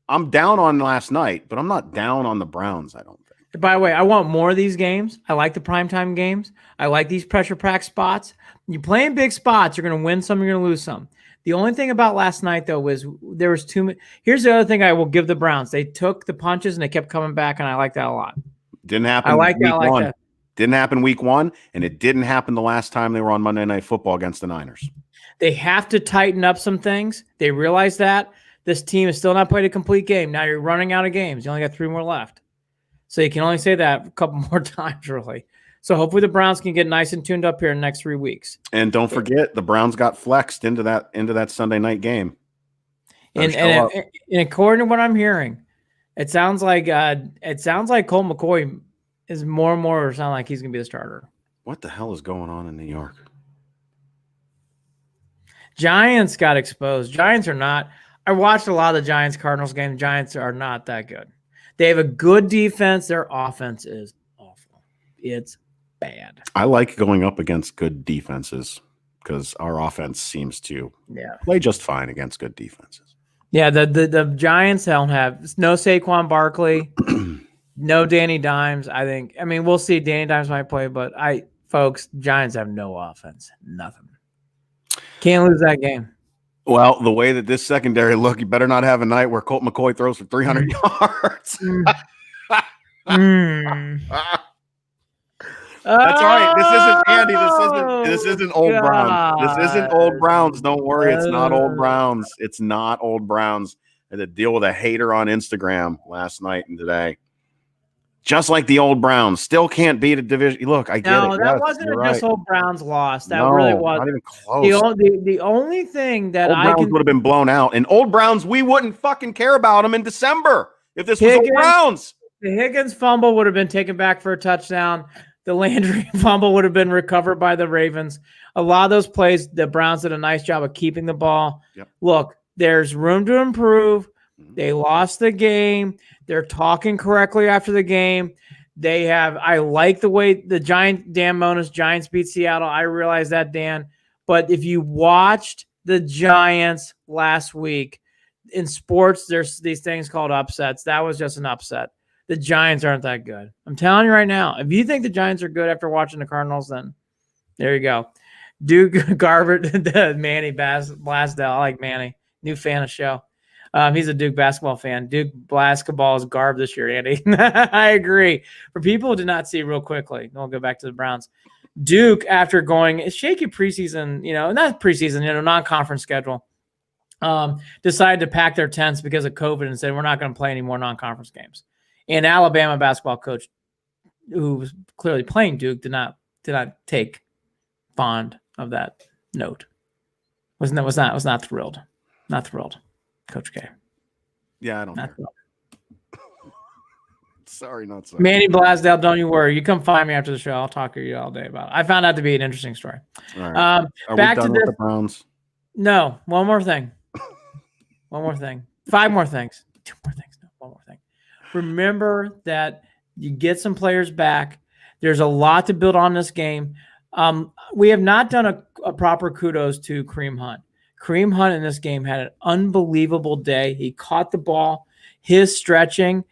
I'm down on last night, but I'm not down on the Browns, I don't think. By the way, I want more of these games. I like the primetime games. I like these pressure pack spots. You play in big spots, you're going to win some, you're going to lose some. The only thing about last night, though, was there was too many. Here's the other thing I will give the Browns. They took the punches and they kept coming back, and I like that a lot. Didn't happen week one. Didn't happen week one, and it didn't happen the last time they were on Monday Night Football against the Niners. They have to tighten up some things. They realize that. This team has still not played a complete game. Now you're running out of games. You only got 3 more left. So you can only say that a couple more times, really. So hopefully the Browns can get nice and tuned up here in the next 3 weeks. And don't forget, the Browns got flexed into that Sunday night game. And according to what I'm hearing, it sounds like Colt McCoy is more and more sound like he's going to be the starter. What the hell is going on in New York? Giants got exposed. Giants are not. I watched a lot of the Giants-Cardinals game. Giants are not that good. They have a good defense. Their offense is awful. It's bad. I like going up against good defenses because our offense seems to play just fine against good defenses. Yeah, the Giants don't have no Saquon Barkley, no Danny Dimes. I mean, we'll see. Danny Dimes might play, but Giants have no offense. Nothing. Can't lose that game. Well, the way that this secondary look, you better not have a night where Colt McCoy throws for 300 yards. That's right. This isn't Andy. This isn't old Browns. This isn't old Browns. Don't worry. It's not old Browns. It's not old Browns. I had to deal with a hater on Instagram last night and today. Just like the old Browns, still can't beat a division. Look, I get it. No, that wasn't just old Browns loss. That really was not even close. The only thing that old Browns would have been blown out, and old Browns, we wouldn't fucking care about them in December if this was old Browns. The Higgins fumble would have been taken back for a touchdown. The Landry fumble would have been recovered by the Ravens. A lot of those plays, the Browns did a nice job of keeping the ball. Yep. Look, there's room to improve. They lost the game. They're talking correctly after the game. I like the way the Dan Mona's Giants beat Seattle. I realize that, Dan. But if you watched the Giants last week, in sports, there's these things called upsets. That was just an upset. The Giants aren't that good. I'm telling you right now. If you think the Giants are good after watching the Cardinals, then there you go. Duke Garvert, Manny Blasdell. I like Manny. New fan of the show. He's a Duke basketball fan. Duke basketball is garbage this year, Andy. I agree. For people who did not see real quickly, we'll go back to the Browns. Duke, after going shaky preseason, not preseason, non-conference schedule, decided to pack their tents because of COVID and said, we're not going to play any more non-conference games. And Alabama basketball coach, who was clearly playing Duke, did not take fond of that note. Was not thrilled. Not thrilled. Coach K. Yeah, I don't know. Sorry, not sorry. Manny Blasdell, don't you worry. You come find me after the show. I'll talk to you all day about it. I found out to be an interesting story. All right. Are back we done with the Browns? No, one more thing. 5 more things. 2 more things. No, one more thing. remember that you get some players back. There's a lot to build on this game. We have not done a proper kudos to Kareem Hunt. Kareem Hunt in this game had an unbelievable day. He caught the ball, his stretching.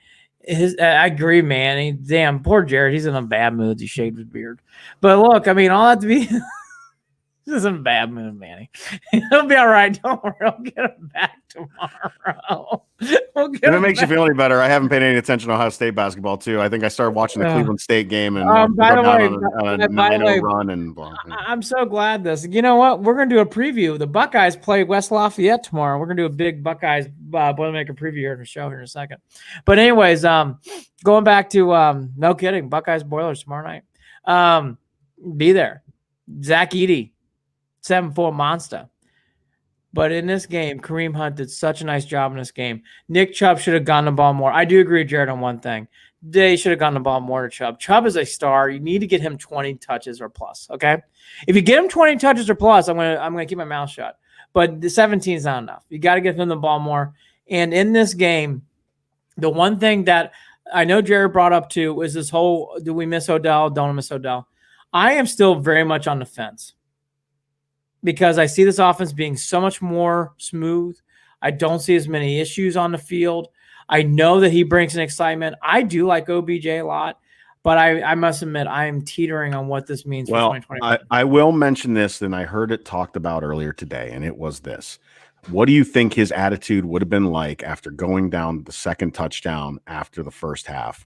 I agree, man. Damn, poor Jared. He's in a bad mood. He shaved his beard. But look, I mean, all that to be This is in a bad mood, Manny. He'll be all right. Don't worry. I'll get him back tomorrow. If it makes you feel any better, I haven't paid any attention to Ohio State basketball too. I think I started watching the Cleveland State game and by the way, on a 9-0 run and blah. I'm so glad this. You know what? We're gonna do a preview. The Buckeyes play West Lafayette tomorrow. We're gonna do a big Buckeyes Boilermaker preview here in the show here in a second. But anyways, going back to no kidding, Buckeyes Boilers tomorrow night. Be there. Zach Edey, 7'4" monster. But in this game, Kareem Hunt did such a nice job in this game. Nick Chubb should have gotten the ball more. I do agree with Jared on one thing. They should have gotten the ball more to Chubb. Chubb is a star. You need to get him 20 touches or plus, okay? If you get him 20 touches or plus, I'm gonna keep my mouth shut. But the 17 is not enough. You got to give him the ball more. And in this game, the one thing that I know Jared brought up too was this whole, do we miss Odell? Don't miss Odell? I am still very much on the fence, because I see this offense being so much more smooth. I don't see as many issues on the field. I know that he brings an excitement. I do like OBJ a lot, but I must admit I am teetering on what this means for 2020. I will mention this, and I heard it talked about earlier today, and it was this. What do you think his attitude would have been like after going down the second touchdown after the first half?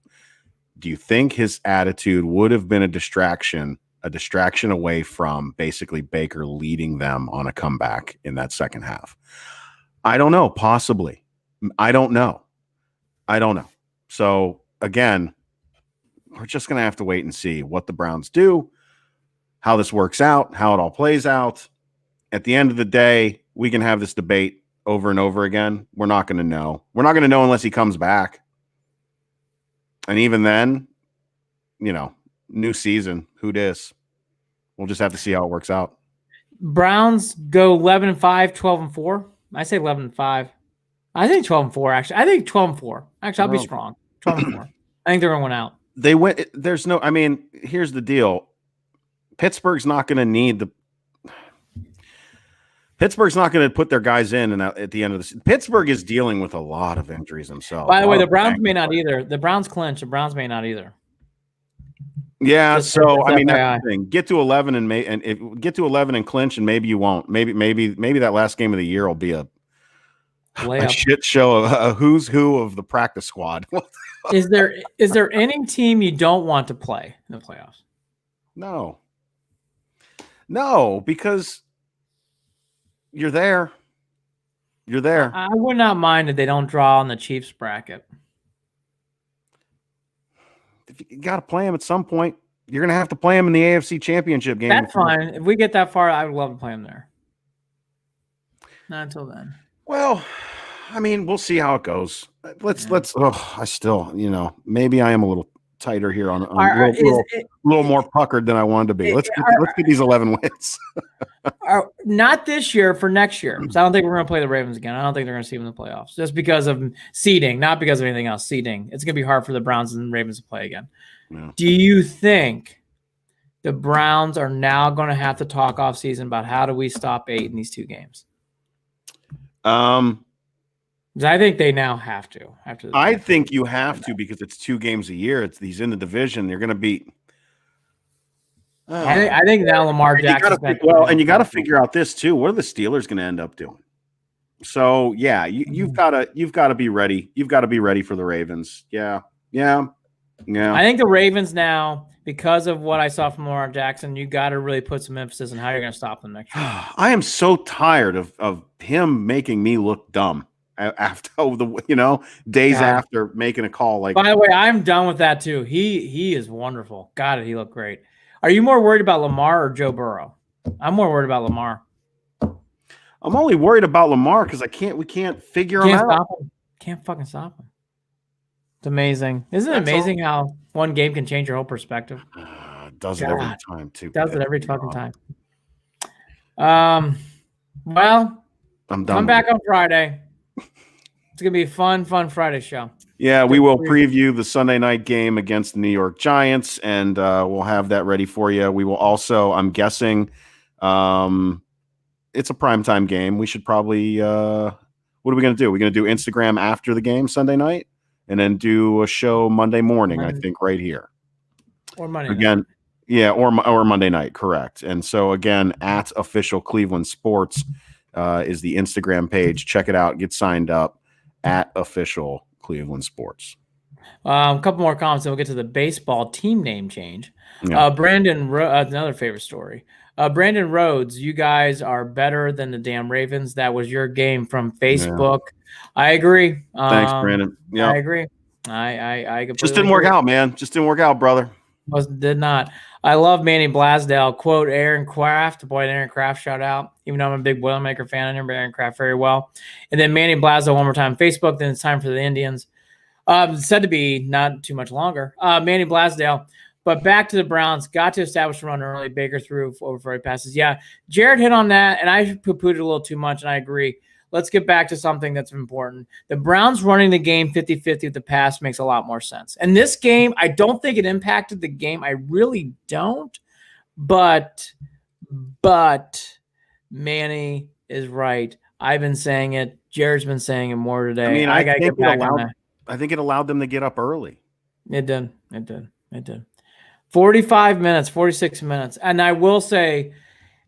Do you think his attitude would have been a distraction away from basically Baker leading them on a comeback in that second half? I don't know. Possibly. I don't know. So again, we're just going to have to wait and see what the Browns do, how this works out, how it all plays out. At the end of the day, we can have this debate over and over again. We're not going to know. We're not going to know unless he comes back. And even then, new season, who dis? We'll just have to see how it works out. Browns go 11-5, 12-4. I say 11-5. I think 12-4, actually. I think 12-4. Actually, I'll be strong. 12-4. I think they're going to win out. They went. There's no. I mean, here's the deal. Pittsburgh's not going to need the. Pittsburgh's not going to put their guys in, and at the end of the Pittsburgh is dealing with a lot of injuries themselves. By the way, the Browns may not either. The Browns clinch. The Browns may not either. Yeah, so I mean, that's the thing. Get to 11 and get to 11 and clinch, and maybe you won't. Maybe that last game of the year will be a shit show, a who's who of the practice squad. Is there any team you don't want to play in the playoffs? No, because you're there. You're there. I would not mind if they don't draw on the Chiefs bracket. If you got to play them at some point, you're going to have to play them in the AFC Championship game. That's fine. If we get that far, I would love to play them there. Not until then. Well, I mean, we'll see how it goes. Let's. I still, maybe I am a little tighter here on a little more puckered than I wanted to be. Let's get these 11 wins. Not this year, for next year. So I don't think we're going to play the Ravens again. I don't think they're going to see them in the playoffs, just because of seeding, not because of anything else. Seeding. It's going to be hard for the Browns and Ravens to play again. Yeah. Do you think the Browns are now going to have to talk off season about how do we stop 8 in these 2 games? I think they now have to. I think you have to, because it's 2 games a year. He's in the division. They're going to beat. I think now Lamar Jackson. And you got to figure out this too. What are the Steelers going to end up doing? So yeah, you've got to be ready. You've got to be ready for the Ravens. Yeah. I think the Ravens now, because of what I saw from Lamar Jackson, you got to really put some emphasis on how you're going to stop them next year. I am so tired of him making me look dumb after days after making a call. Like, by the way, I'm done with that too. He is wonderful. God, he looked great. Are you more worried about Lamar or Joe Burrow? I'm more worried about Lamar. I'm only worried about Lamar because we can't figure him out. Can't fucking stop him. It's amazing. Isn't it amazing how one game can change your whole perspective? Does it every time too. Does it every fucking time. Well, I'm done. Come back on Friday. It's gonna be a fun Friday show. Yeah, we will preview the Sunday night game against the New York Giants, and we'll have that ready for you. We will also, I'm guessing, it's a primetime game. We should probably, what are we going to do? We're going to do Instagram after the game Sunday night, and then do a show Monday morning, I think, right here. Or Monday again, night. Yeah, or Monday night, correct. And so, again, at Official Cleveland Sports is the Instagram page. Check it out. Get signed up at Official Cleveland Sports. A couple more comments, and we'll get to the baseball team name change. Yeah. Brandon, another favorite story. Brandon Rhodes, you guys are better than the damn Ravens. That was your game from Facebook. Yeah. I agree. Thanks, Brandon. Yeah, I agree. I just didn't work out, man. Just didn't work out, brother. Did not. I love Manny Blasdale. Quote Aaron Kraft. Boy, Aaron Kraft shout out. Even though I'm a big Boilermaker fan, I remember Aaron Kraft very well. And then Manny Blasdale one more time. Facebook. Then it's time for the Indians. Said to be not too much longer. Manny Blasdale. But back to the Browns. Got to establish the run early. Baker threw over 40 passes. Yeah, Jared hit on that, and I poo-pooed it a little too much, and I agree. Let's get back to something that's important. The Browns running the game 50-50 with the pass makes a lot more sense. And this game, I don't think it impacted the game. I really don't. But Manny is right. I've been saying it. Jared's been saying it more today. I mean, I got to get back on that. I think it allowed them to get up early. It did. 45 minutes, 46 minutes. And I will say,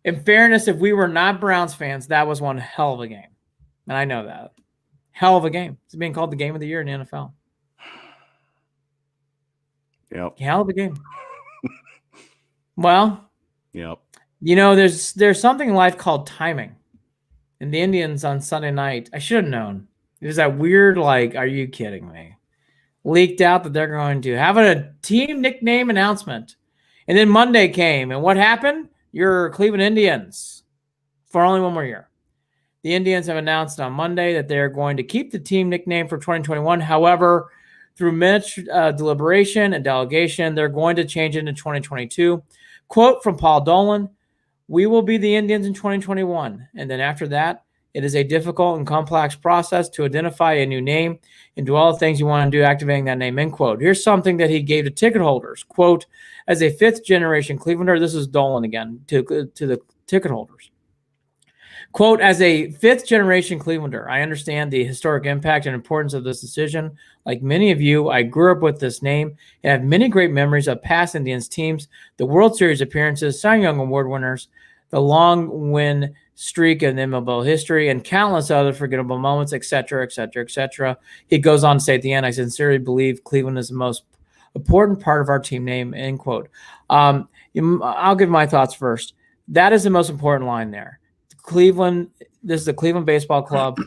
in fairness, if we were not Browns fans, that was one hell of a game. And I know that. Hell of a game. It's being called the game of the year in the NFL. Yep. Hell of a game. Well, yep. You know, there's something in life called timing. And the Indians on Sunday night, I should have known. It was that weird, like, are you kidding me? Leaked out that they're going to have a team nickname announcement. And then Monday came. And what happened? Your Cleveland Indians for only one more year. The Indians have announced on Monday that they're going to keep the team nickname for 2021. However, through minutes deliberation and delegation, they're going to change it into 2022. Quote from Paul Dolan, "We will be the Indians in 2021. And then after that, it is a difficult and complex process to identify a new name and do all the things you want to do activating that name," end quote. Here's something that he gave to ticket holders. Quote, "As a fifth-generation Clevelander," this is Dolan again, to the ticket holders. Quote, "As a fifth-generation Clevelander, I understand the historic impact and importance of this decision. Like many of you, I grew up with this name and have many great memories of past Indians teams, the World Series appearances, Cy Young Award winners, the long win streak in MLB history, and countless other forgettable moments, etc., etc., etc." He goes on to say at the end, "I sincerely believe Cleveland is the most important part of our team name," end quote. I'll give my thoughts first. That is the most important line there. Cleveland, this is the Cleveland Baseball Club.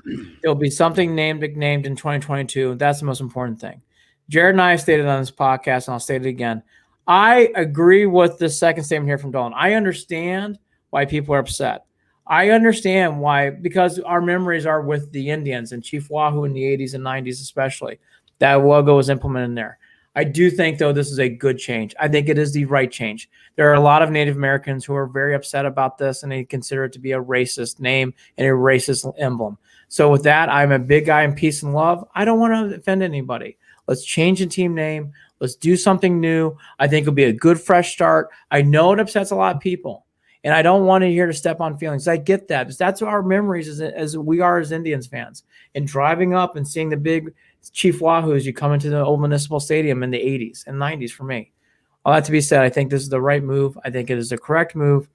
There'll be something nicknamed in 2022. That's the most important thing. Jared and I have stated on this podcast, and I'll state it again. I agree with the second statement here from Dolan. I understand why people are upset. I understand why, because our memories are with the Indians and Chief Wahoo in the 80s and 90s especially. That logo was implemented in there. I do think, though, this is a good change. I think it is the right change. There are a lot of Native Americans who are very upset about this, and they consider it to be a racist name and a racist emblem. So with that, I'm a big guy in peace and love. I don't want to offend anybody. Let's change the team name. Let's do something new. I think it'll be a good, fresh start. I know it upsets a lot of people, and I don't want to hear to step on feelings. I get that, because that's our memories as we are as Indians fans. And driving up and seeing the big Chief Wahoo as you come into the old municipal stadium in the 80s and 90s for me. All that to be said, I think this is the right move. I think it is the correct move.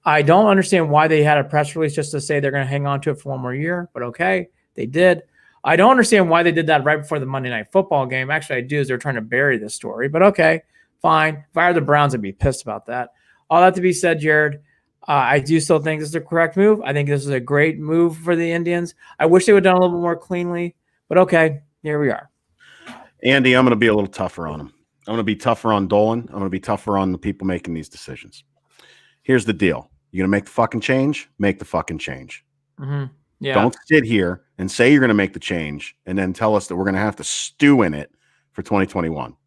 I don't understand why they had a press release just to say they're going to hang on to it for one more year, but okay, they did. I don't understand why they did that right before the Monday Night Football game. Actually, I do, is they're trying to bury this story, but okay, fine. If I were the Browns, I'd be pissed about that. All that to be said, Jared, I do still think this is the correct move. I think this is a great move for the Indians. I wish they would have done a little bit more cleanly, but okay, here we are. Andy, I'm going to be a little tougher on him. I'm going to be tougher on Dolan. I'm going to be tougher on the people making these decisions. Here's the deal. You're going to make the fucking change? Make the fucking change. Mm-hmm. Yeah. Don't sit here and say you're going to make the change and then tell us that we're going to have to stew in it for 2021.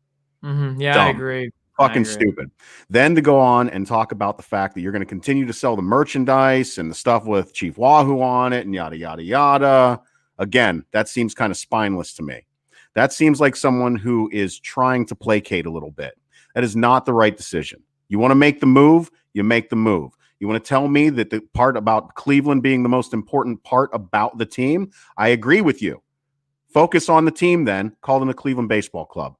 Mm-hmm. Yeah, Dumb. I agree. Fucking stupid. Then to go on and talk about the fact that you're going to continue to sell the merchandise and the stuff with Chief Wahoo on it and yada, yada, yada. Again, that seems kind of spineless to me. That seems like someone who is trying to placate a little bit. That is not the right decision. You want to make the move, you make the move. You want to tell me that the part about Cleveland being the most important part about the team? I agree with you. Focus on the team then. Call them the Cleveland Baseball Club.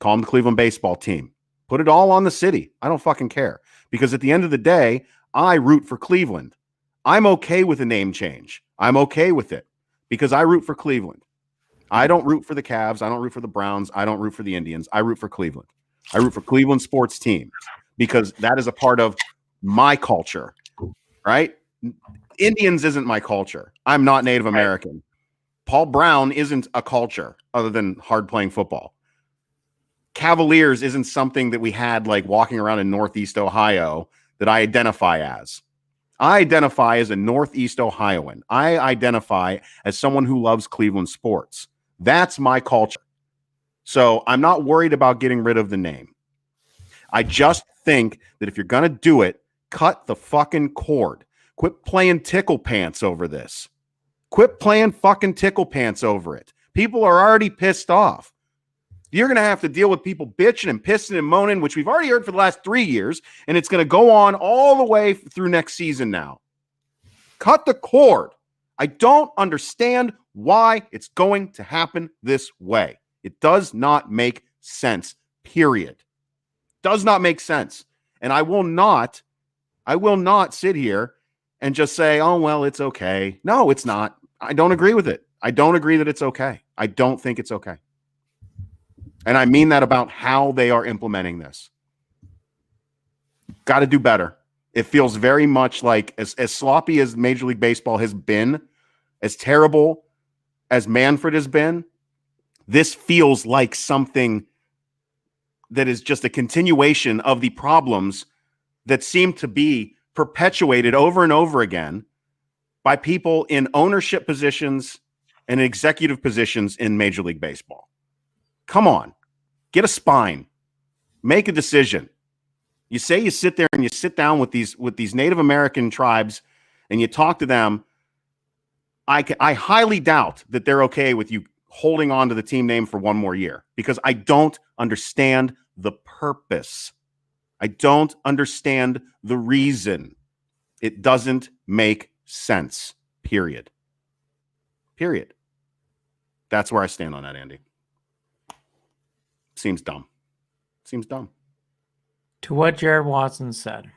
Call them the Cleveland Baseball Team. Put it all on the city. I don't fucking care. Because at the end of the day, I root for Cleveland. I'm okay with a name change. I'm okay with it because I root for Cleveland. I don't root for the Cavs. I don't root for the Browns. I don't root for the Indians. I root for Cleveland. I root for Cleveland sports team because that is a part of my culture, right? Indians isn't my culture. I'm not Native American. Paul Brown isn't a culture other than hard playing football. Cavaliers isn't something that we had like walking around in Northeast Ohio that I identify as. I identify as a Northeast Ohioan. I identify as someone who loves Cleveland sports. That's my culture. So I'm not worried about getting rid of the name. I just think that if you're going to do it, cut the fucking cord. Quit playing tickle pants over this. Quit playing fucking tickle pants over it. People are already pissed off. You're going to have to deal with people bitching and pissing and moaning, which we've already heard for the last 3 years, and it's going to go on all the way through next season now. Cut the cord. I don't understand why it's going to happen this way. It does not make sense, period. Does not make sense. And I will not sit here and just say, oh, well, it's okay. No, it's not. I don't agree with it. I don't agree that it's okay. I don't think it's okay. And I mean that about how they are implementing this. Got to do better. It feels very much like as sloppy as Major League Baseball has been, as terrible as Manfred has been, this feels like something that is just a continuation of the problems that seem to be perpetuated over and over again by people in ownership positions and executive positions in Major League Baseball. Come on, get a spine, make a decision. You say you sit there and you sit down with these Native American tribes and you talk to them. I highly doubt that they're okay with you holding on to the team name for one more year because I don't understand the purpose. I don't understand the reason. It doesn't make sense, period. Period. That's where I stand on that, Andy. Seems dumb. Seems dumb. To what Jared Watson said,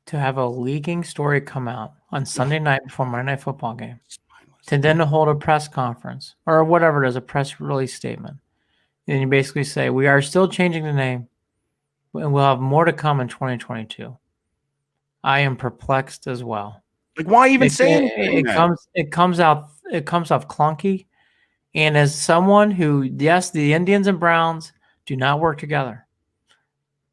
to have a leaking story come out on Sunday night before Monday Night Football game, to then hold a press conference or whatever it is, a press release statement, and you basically say, we are still changing the name and we'll have more to come in 2022. I am perplexed as well. Like, why even say anything? It comes off clunky. And as someone who, yes, the Indians and Browns do not work together,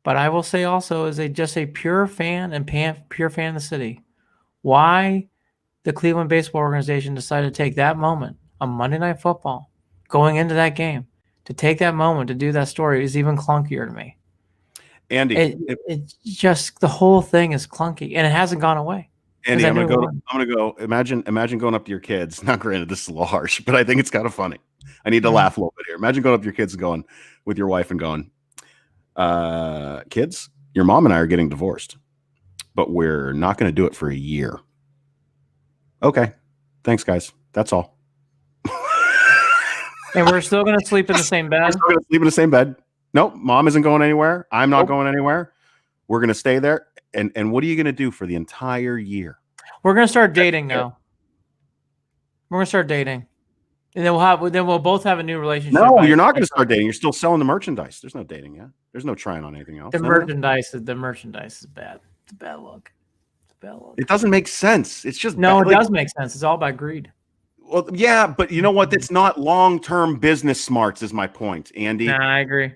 but I will say also as just a pure fan and pure fan of the city, why the Cleveland Baseball Organization decided to take that moment on Monday Night Football, going into that game, to take that moment to do that story is even clunkier to me. Andy, it's just the whole thing is clunky, and it hasn't gone away. Andy, I'm gonna go. Imagine going up to your kids. Not granted, this is a little harsh, but I think it's kind of funny. I need to laugh a little bit here. Imagine going up to your kids and going with your wife and going, kids, your mom and I are getting divorced, but we're not going to do it for a year. Okay. Thanks, guys. That's all. And we're still going to sleep in the same bed. We're still going to sleep in the same bed. Nope. Mom isn't going anywhere. I'm not going anywhere. We're going to stay there. And what are you going to do for the entire year? We're going to start dating now. We're going to start dating. And then we'll both have a new relationship. No, you're not going to start dating. You're still selling the merchandise. There's no dating yet. There's no trying on anything else. The merchandise is bad. It's a bad look. It doesn't make sense. It's just it does make sense. It's all about greed. Well, yeah, but you know what? That's not long-term business smarts is my point, Andy. Nah, I agree.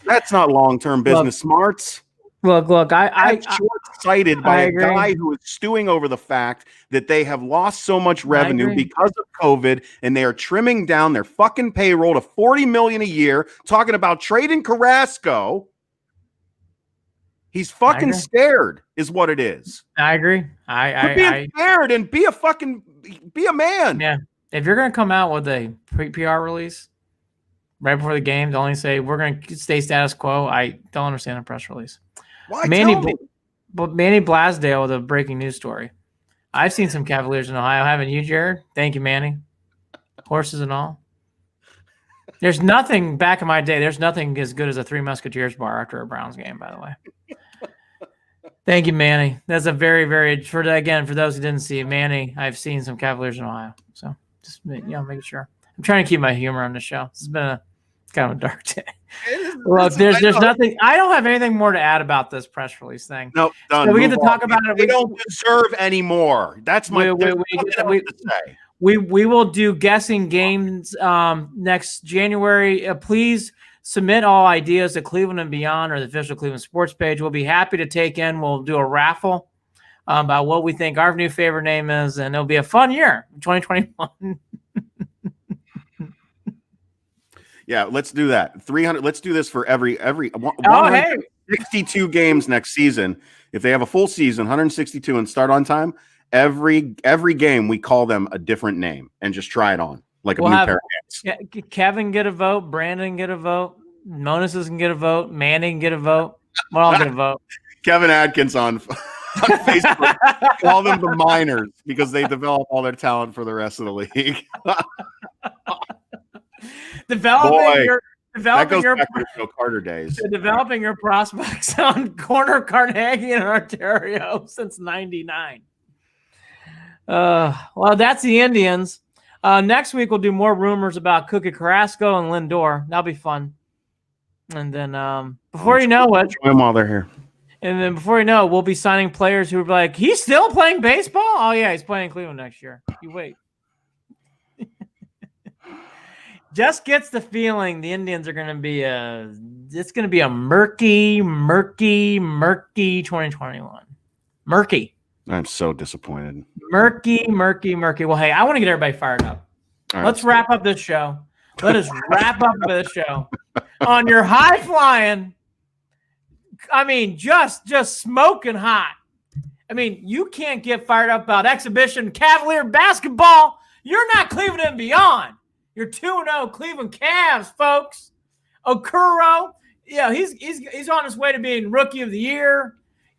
That's not long-term business smarts. Look, I'm short-sighted by a guy who is stewing over the fact that they have lost so much revenue because of COVID, and they are trimming down their fucking payroll to $40 million a year, talking about trading Carrasco. He's fucking scared, is what it is. I agree. Be scared and be a man. Yeah. If you're gonna come out with a PR release right before the game to only say we're going to stay status quo. I don't understand the press release. Why? But Manny Blasdale with a breaking news story. I've seen some Cavaliers in Ohio, haven't you, Jared? Thank you, Manny. Horses and all. There's nothing back in my day. There's nothing as good as a Three Musketeers bar after a Browns game, by the way. Thank you, Manny. That's a very, very, for those who didn't see it, Manny, I've seen some Cavaliers in Ohio. So just, making sure. I'm trying to keep my humor on the show. This has been kind of a dark day. Look, there's nothing. I don't have anything more to add about this press release thing. No, done. So we get to talk about it. They don't deserve any more. That's my say. We will do guessing games next January. Please submit all ideas to Cleveland and Beyond or the official Cleveland Sports page. We'll be happy to take in. We'll do a raffle about what we think our new favorite name is, and it'll be a fun year, 2021. Yeah, let's do that. 300. Let's do this for every 162 games next season. If they have a full season, 162, and start on time, every game we call them a different name and just try it on like we'll a new pair of hands. Kevin get a vote, Brandon get a vote, Monas can get a vote, Manny can get a vote. We'll all get a vote. Kevin Adkins on Facebook. Call them the minors because they develop all their talent for the rest of the league. Developing your Carter days. Developing your prospects on corner Carnegie in Ontario since '99. Well, that's the Indians. Next week we'll do more rumors about Cookie Carrasco and Lindor. That'll be fun. And then before you know it, them while they're here. And then before you know it, we'll be signing players who are like, he's still playing baseball? Oh yeah, he's playing in Cleveland next year. You wait. Just gets the feeling the Indians are going to be it's going to be a murky 2021. Murky. I'm so disappointed. Murky. Well, hey, I want to get everybody fired up. All right, let's wrap up this show. Let us wrap up this show on your high flying. I mean, just smoking hot. I mean, you can't get fired up about exhibition Cavalier basketball. You're not Cleveland and Beyond. You're 2-0 Cleveland Cavs, folks. Okuro, yeah, he's on his way to being Rookie of the Year.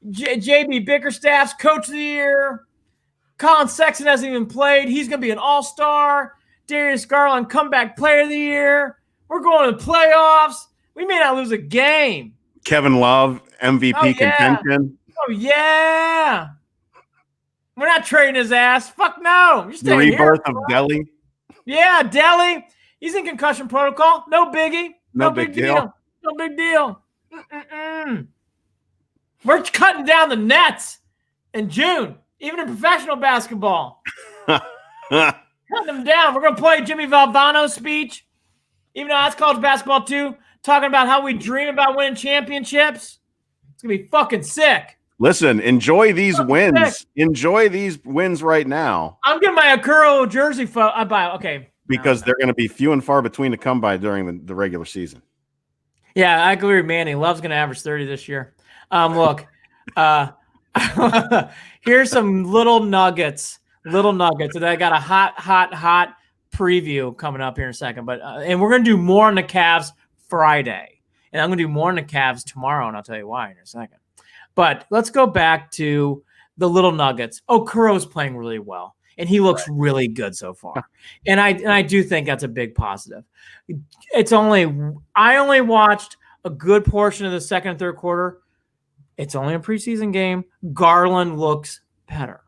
JB Bickerstaff's Coach of the Year. Colin Sexton hasn't even played. He's going to be an all-star. Darius Garland, Comeback Player of the Year. We're going to playoffs. We may not lose a game. Kevin Love, MVP contention. Oh, yeah. We're not trading his ass. Fuck no. The rebirth of Delhi. Yeah, Delhi. He's in concussion protocol. No biggie. No big deal. No big deal. We're cutting down the nets in June, even in professional basketball. Cutting them down. We're going to play Jimmy Valvano's speech, even though that's college basketball too, talking about how we dream about winning championships. It's going to be fucking sick. Listen, enjoy these wins. Sick. Enjoy these wins right now. I'm getting my Okuro jersey okay. Because they're going to be few and far between to come by during the regular season. Yeah, I agree with Manny. Love's going to average 30 this year. Look, here's some little nuggets. And I got a hot preview coming up here in a second. But and we're going to do more on the Cavs Friday. And I'm going to do more on the Cavs tomorrow, and I'll tell you why in a second. But let's go back to the little nuggets. Okuro's playing really well, and he looks really good so far. And I do think that's a big positive. I only watched a good portion of the second and third quarter. It's only a preseason game. Garland looks better.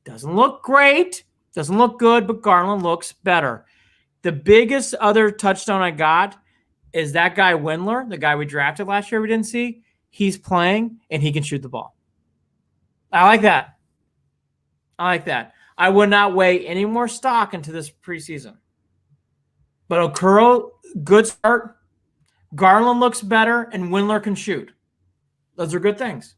Doesn't look great. Doesn't look good, but Garland looks better. The biggest other touchdown I got is that guy Windler, the guy we drafted last year we didn't see. He's playing, and he can shoot the ball. I like that. I would not weigh any more stock into this preseason. But Okuro, good start. Garland looks better, and Windler can shoot. Those are good things.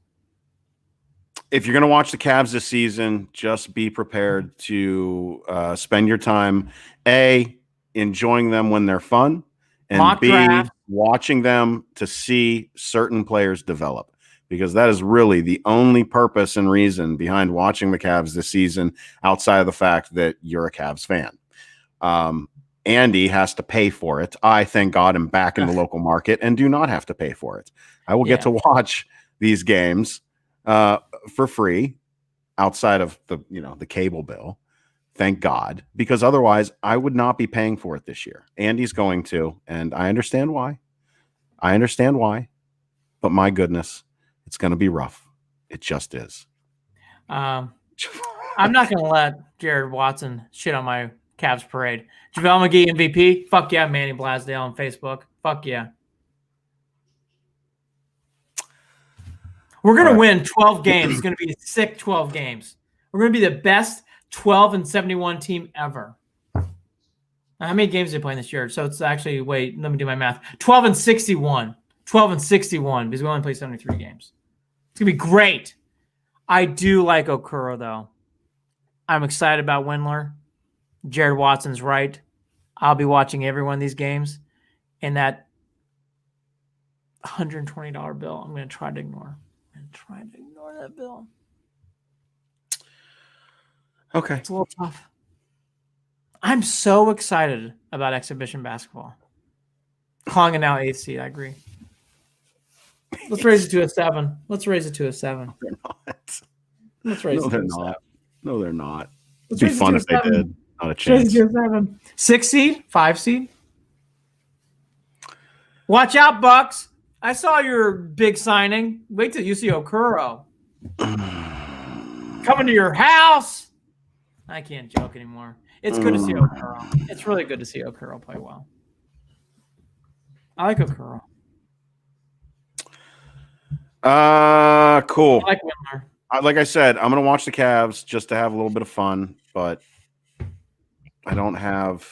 If you're going to watch the Cavs this season, just be prepared to spend your time, A, enjoying them when they're fun, and mock B, draft. Watching them to see certain players develop, because that is really the only purpose and reason behind watching the Cavs this season outside of the fact that you're a Cavs fan. Andy has to pay for it. I, thank God, am back in the local market and do not have to pay for it. I will get to watch these games for free outside of the cable bill. Thank God, because otherwise I would not be paying for it this year. Andy's going to, and I understand why. But my goodness, it's going to be rough. It just is. I'm not going to let Jared Watson shit on my Cavs parade. JaVale McGee MVP. Fuck yeah, Manny Blasdale on Facebook. Fuck yeah. We're going to win 12 games. It's going to be a sick 12 games. We're going to be the best 12-71 team ever. Now, how many games are they playing this year? So it's actually, wait, let me do my math. 12-61. 12-61 because we only play 73 games. It's going to be great. I do like Okoro, though. I'm excited about Windler. Jared Watson's right. I'll be watching every one of these games. And that $120 bill, I'm going to try to ignore. That bill. Okay. It's a little tough. I'm so excited about exhibition basketball. Calling it now 8th seed. I agree. Let's raise it to a 7. They're not. Let's raise it to a 7. No, they're not. Let's It'd be fun if they did. Not a chance. 6 seed? 5 seed? Watch out, Bucks. I saw your big signing. Wait till you see Okoro. Coming to your house. I can't joke anymore. It's good to see Okoro. It's really good to see Okoro play well. I like Okoro. Cool. I like Windler. Like I said, I'm going to watch the Cavs just to have a little bit of fun, but I don't have.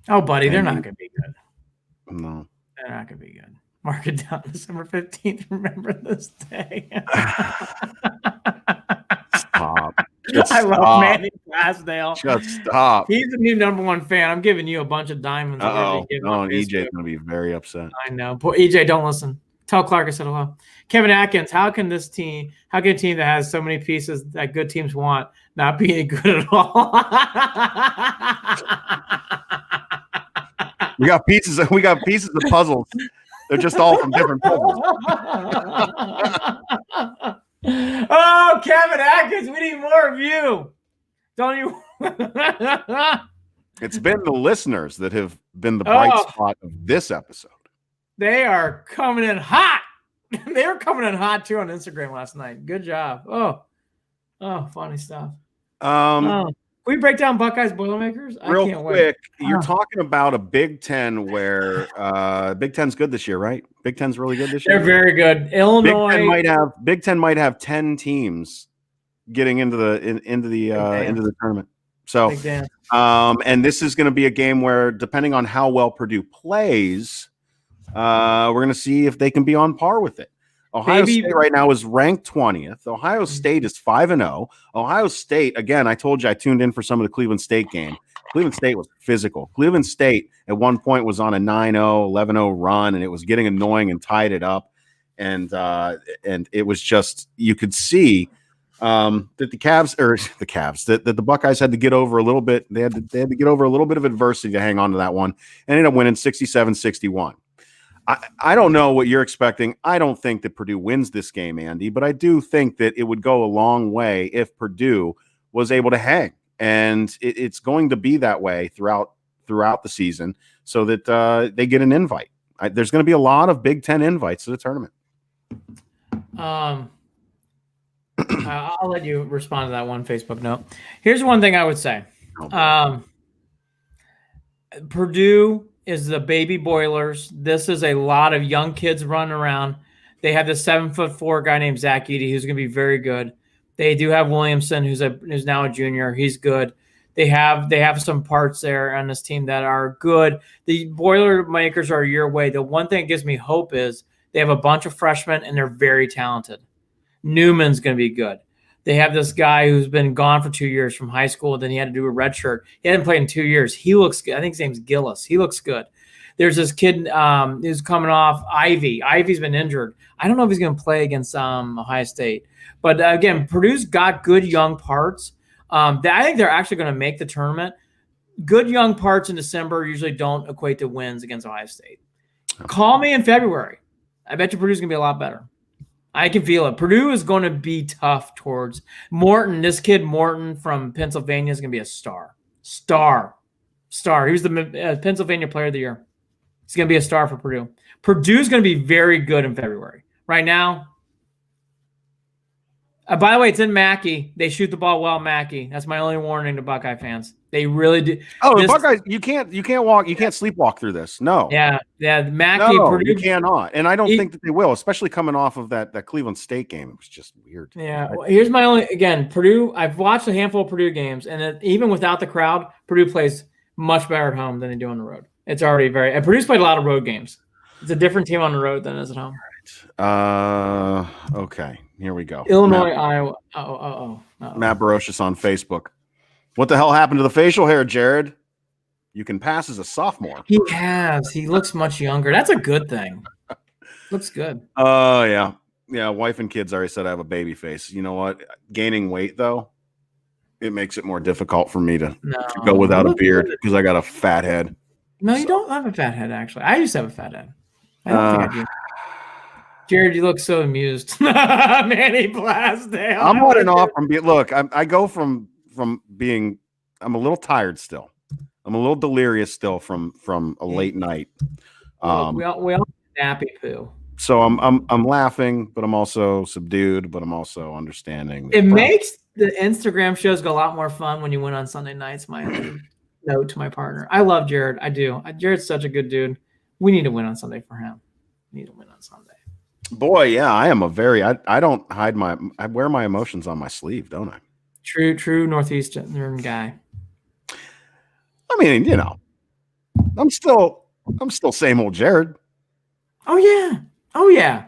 Oh, buddy, they're not going to be good. No. They're not going to be good. Mark it down, December 15th. Remember this day. Stop. I love Manny Blasdale. Just stop. He's the new #1 fan. I'm giving you a bunch of diamonds. No, EJ's going to be very upset. I know. Poor EJ, don't listen. Tell Clark I said hello. Kevin Atkins, how can a team that has so many pieces that good teams want not be any good at all? We got pieces of puzzles. They're just all from different puzzles. Oh, Kevin Atkins, we need more of you. Don't you? It's been the listeners that have been the bright spot of this episode. They are coming in hot. They were coming in hot too on Instagram last night. Good job. Oh, funny stuff. Can we break down Buckeyes Boilermakers? Real quick, you're talking about a Big Ten where Big Ten's good this year, right? Big Ten's really good this year. They're very good. Illinois Big Ten might have 10 teams getting into the tournament. So, and this is going to be a game where, depending on how well Purdue plays, we're going to see if they can be on par with it. Ohio State right now is ranked 20th. Ohio State is 5-0. Ohio State, again, I told you I tuned in for some of the Cleveland State game. Cleveland State was physical. Cleveland State at one point was on a 9-0, 11-0 run, and it was getting annoying and tied it up. And it was just, you could see that the Buckeyes had to get over a little bit. They had to get over a little bit of adversity to hang on to that one and ended up winning 67-61. I don't know what you're expecting. I don't think that Purdue wins this game, Andy, but I do think that it would go a long way if Purdue was able to hang. And it's going to be that way throughout the season so that they get an invite. There's going to be a lot of Big Ten invites to the tournament. I'll let you respond to that one Facebook note. Here's one thing I would say. Purdue is the baby Boilers. This is a lot of young kids running around. They have this 7'4" guy named Zach Edey who's going to be very good. They do have Williamson who's now a junior. He's good. They have some parts there on this team that are good. The Boilermakers are a year away. The one thing that gives me hope is they have a bunch of freshmen and they're very talented. Newman's going to be good. They have this guy who's been gone for 2 years from high school. Then he had to do a red shirt. He hadn't played in 2 years. He looks good. I think his name's Gillis. He looks good. There's this kid who's coming off Ivy. Ivy's been injured. I don't know if he's going to play against Ohio State. But again, Purdue's got good young parts. I think they're actually going to make the tournament. good young parts in December usually don't equate to wins against Ohio State. Call me in February. I bet you Purdue's going to be a lot better. I can feel it. Purdue is going to be tough towards Morton. This kid Morton from Pennsylvania is going to be a star. Star. He was the Pennsylvania Player of the Year. He's going to be a star for Purdue. Purdue's going to be very good in February. Right now, by the way, it's in Mackey. They shoot the ball well, Mackey. That's my only warning to Buckeye fans. They really do. Oh, the Buckeyes, you can't sleepwalk through this. No. Yeah, Mackey. No, Purdue, you cannot. And I don't think that they will, especially coming off of that Cleveland State game. It was just weird. Yeah. Well, here's my only, again, Purdue. I've watched a handful of Purdue games, and even without the crowd, Purdue plays much better at home than they do on the road. It's already and Purdue's played a lot of road games. It's a different team on the road than it is at home. Okay. Here we go. Illinois, Iowa. Oh. Matt Barocious on Facebook. What the hell happened to the facial hair, Jared? You can pass as a sophomore. He has. He looks much younger. That's a good thing. Looks good. Oh, yeah. Yeah, wife and kids already said I have a baby face. You know what? Gaining weight, though, it makes it more difficult for me to go without a beard because I got a fat head. No, you don't have a fat head, actually. I used to have a fat head. I don't think I do. Jared, you look so amused. Manny Blasdale. I'm running off from being. Look, I go from being. I'm a little tired still. I'm a little delirious still from a late night. We all nappy poo. So I'm laughing, but I'm also subdued, but I'm also understanding. It makes the Instagram shows go a lot more fun when you win on Sunday nights. My note to my partner. I love Jared. I do. Jared's such a good dude. We need to win on Sunday for him. We need to win on Sunday. Boy, yeah, I am I don't hide I wear my emotions on my sleeve, don't I? True Northeastern guy. I mean, you know, I'm still same old Jared. Oh yeah.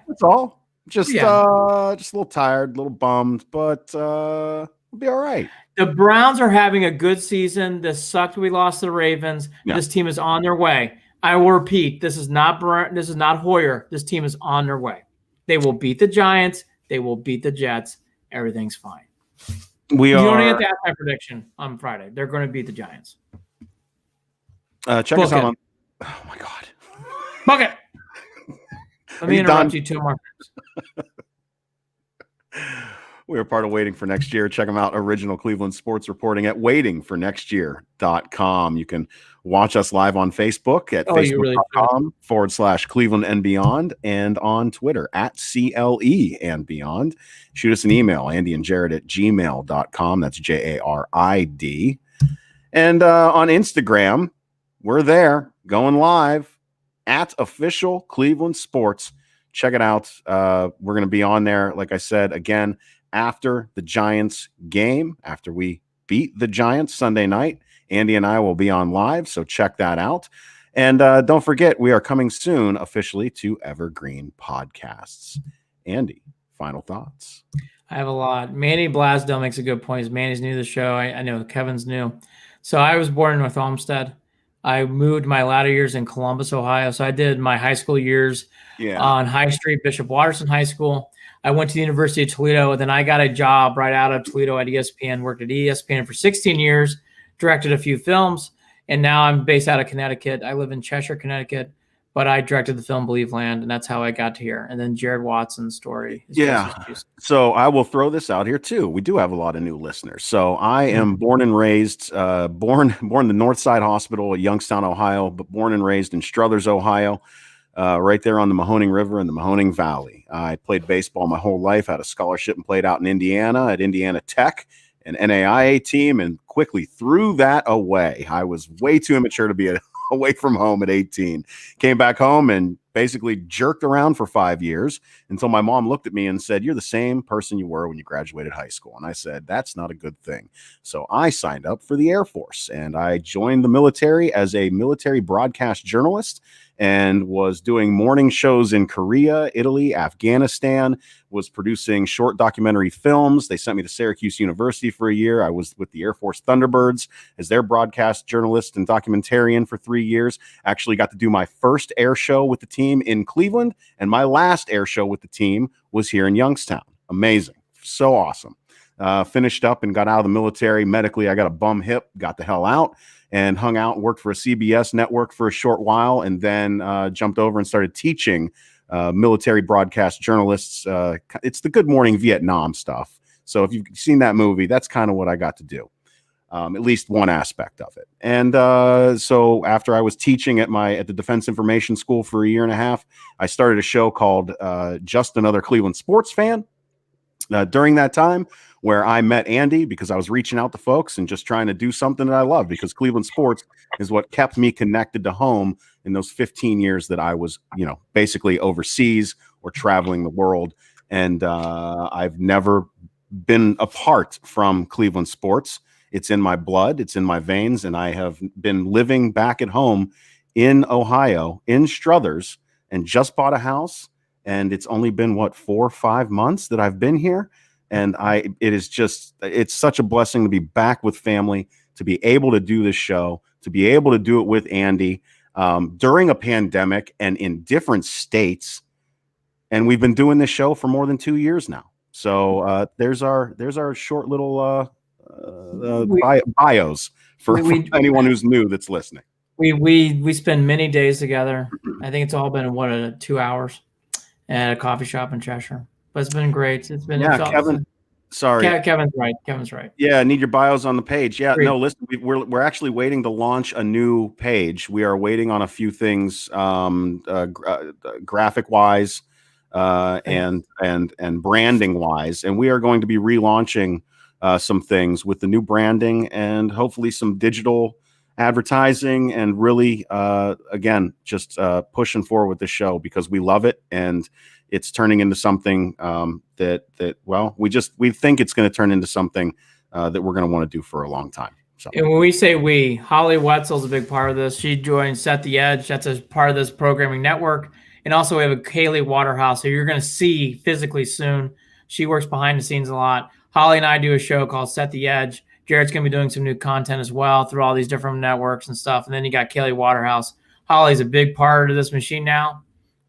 That's all. Just a little tired, a little bummed, but we'll be all right. The Browns are having a good season. This sucked. We lost to the Ravens. Yeah. This team is on their way. I will repeat, this is not Hoyer. This team is on their way. They will beat the Giants. They will beat the Jets. Everything's fine. You don't get the halftime prediction on Friday. They're going to beat the Giants. Check us out on. Oh my God. Bucket. Let me interrupt you 2 more times. We are part of Waiting for Next Year. Check them out. Original Cleveland sports reporting at waitingfornextyear.com. You can watch us live on Facebook at facebook.com/Cleveland and Beyond, and on Twitter at CLE and Beyond. Shoot us an email, andyandjared@gmail.com. That's JARID. And on Instagram, we're there going live at Official Cleveland Sports. Check it out. We're going to be on there, like I said, again, after the Giants game, after we beat the Giants Sunday night. Andy and I will be on live, so check that out. And don't forget, we are coming soon officially to Evergreen Podcasts. Andy, final thoughts? I have a lot. Manny Blasdale makes a good point. Manny's new to the show. I know Kevin's new. So I was born in North Olmsted. I moved my latter years in Columbus, Ohio. So I did my high school years on High Street, Bishop Watterson High School. I went to the University of Toledo, and then I got a job right out of Toledo at ESPN, worked at ESPN for 16 years, directed a few films, and now I'm based out of Connecticut. I live in Cheshire, Connecticut, but I directed the film Believe Land, and that's how I got to here. And then Jared Watson's story. So I will throw this out here too. We do have a lot of new listeners. So I am born and raised, born in the Northside Hospital at Youngstown, Ohio, but born and raised in Struthers, Ohio. Right there on the Mahoning River in the Mahoning Valley. I played baseball my whole life, had a scholarship and played out in Indiana at Indiana Tech, an NAIA team, and quickly threw that away. I was way too immature to be away from home at 18. Came back home and basically jerked around for 5 years until my mom looked at me and said, "You're the same person you were when you graduated high school." And I said, "That's not a good thing." So I signed up for the Air Force and I joined the military as a military broadcast journalist and was doing morning shows in Korea, Italy, Afghanistan, was producing short documentary films. They sent me to Syracuse University for a year. I was with the Air Force Thunderbirds as their broadcast journalist and documentarian for 3 years. Actually got to do my first air show with the team in Cleveland, and my last air show with the team was here in Youngstown. Amazing. So awesome. finished up and got out of the military. Medically, I got a bum hip, got the hell out and hung out and worked for a CBS network for a short while, and then jumped over and started teaching military broadcast journalists. It's the Good Morning Vietnam stuff. So if you've seen that movie, that's kind of what I got to do. At least one aspect of it. And so after I was teaching at the Defense Information School for a year and a half, I started a show called Just Another Cleveland Sports Fan. During that time, where I met Andy because I was reaching out to folks and just trying to do something that I love, because Cleveland sports is what kept me connected to home in those 15 years that I was, basically overseas or traveling the world. And I've never been apart from Cleveland sports. It's in my blood, it's in my veins, and I have been living back at home in Ohio, in Struthers, and just bought a house. And it's only been 4 or 5 months that I've been here. And it's such a blessing to be back with family, to be able to do this show, to be able to do it with Andy during a pandemic and in different states. And we've been doing this show for more than 2 years now. So there's our short little bios for anyone who's new that's listening. We spend many days together. I think it's all been 2 hours at a coffee shop in Cheshire, but it's been great. It's been Kevin. Sorry, Kevin's right. Kevin's right. Yeah, need your bios on the page. Yeah, Great. No, listen, we're actually waiting to launch a new page. We are waiting on a few things, graphic wise, and branding wise, and we are going to be relaunching some things with the new branding and hopefully some digital advertising, and really again just pushing forward with the show because we love it, and it's turning into something that we think it's going to turn into something that we're going to want to do for a long time. So. And when we say Holly Wetzel's a big part of this. She joined Set the Edge. That's a part of this programming network. And also we have a Kaylee Waterhouse, who you're going to see physically soon. She works behind the scenes a lot. Holly and I do a show called Set the Edge. Jared's going to be doing some new content as well through all these different networks and stuff. And then you got Kaylee Waterhouse. Holly's a big part of this machine now.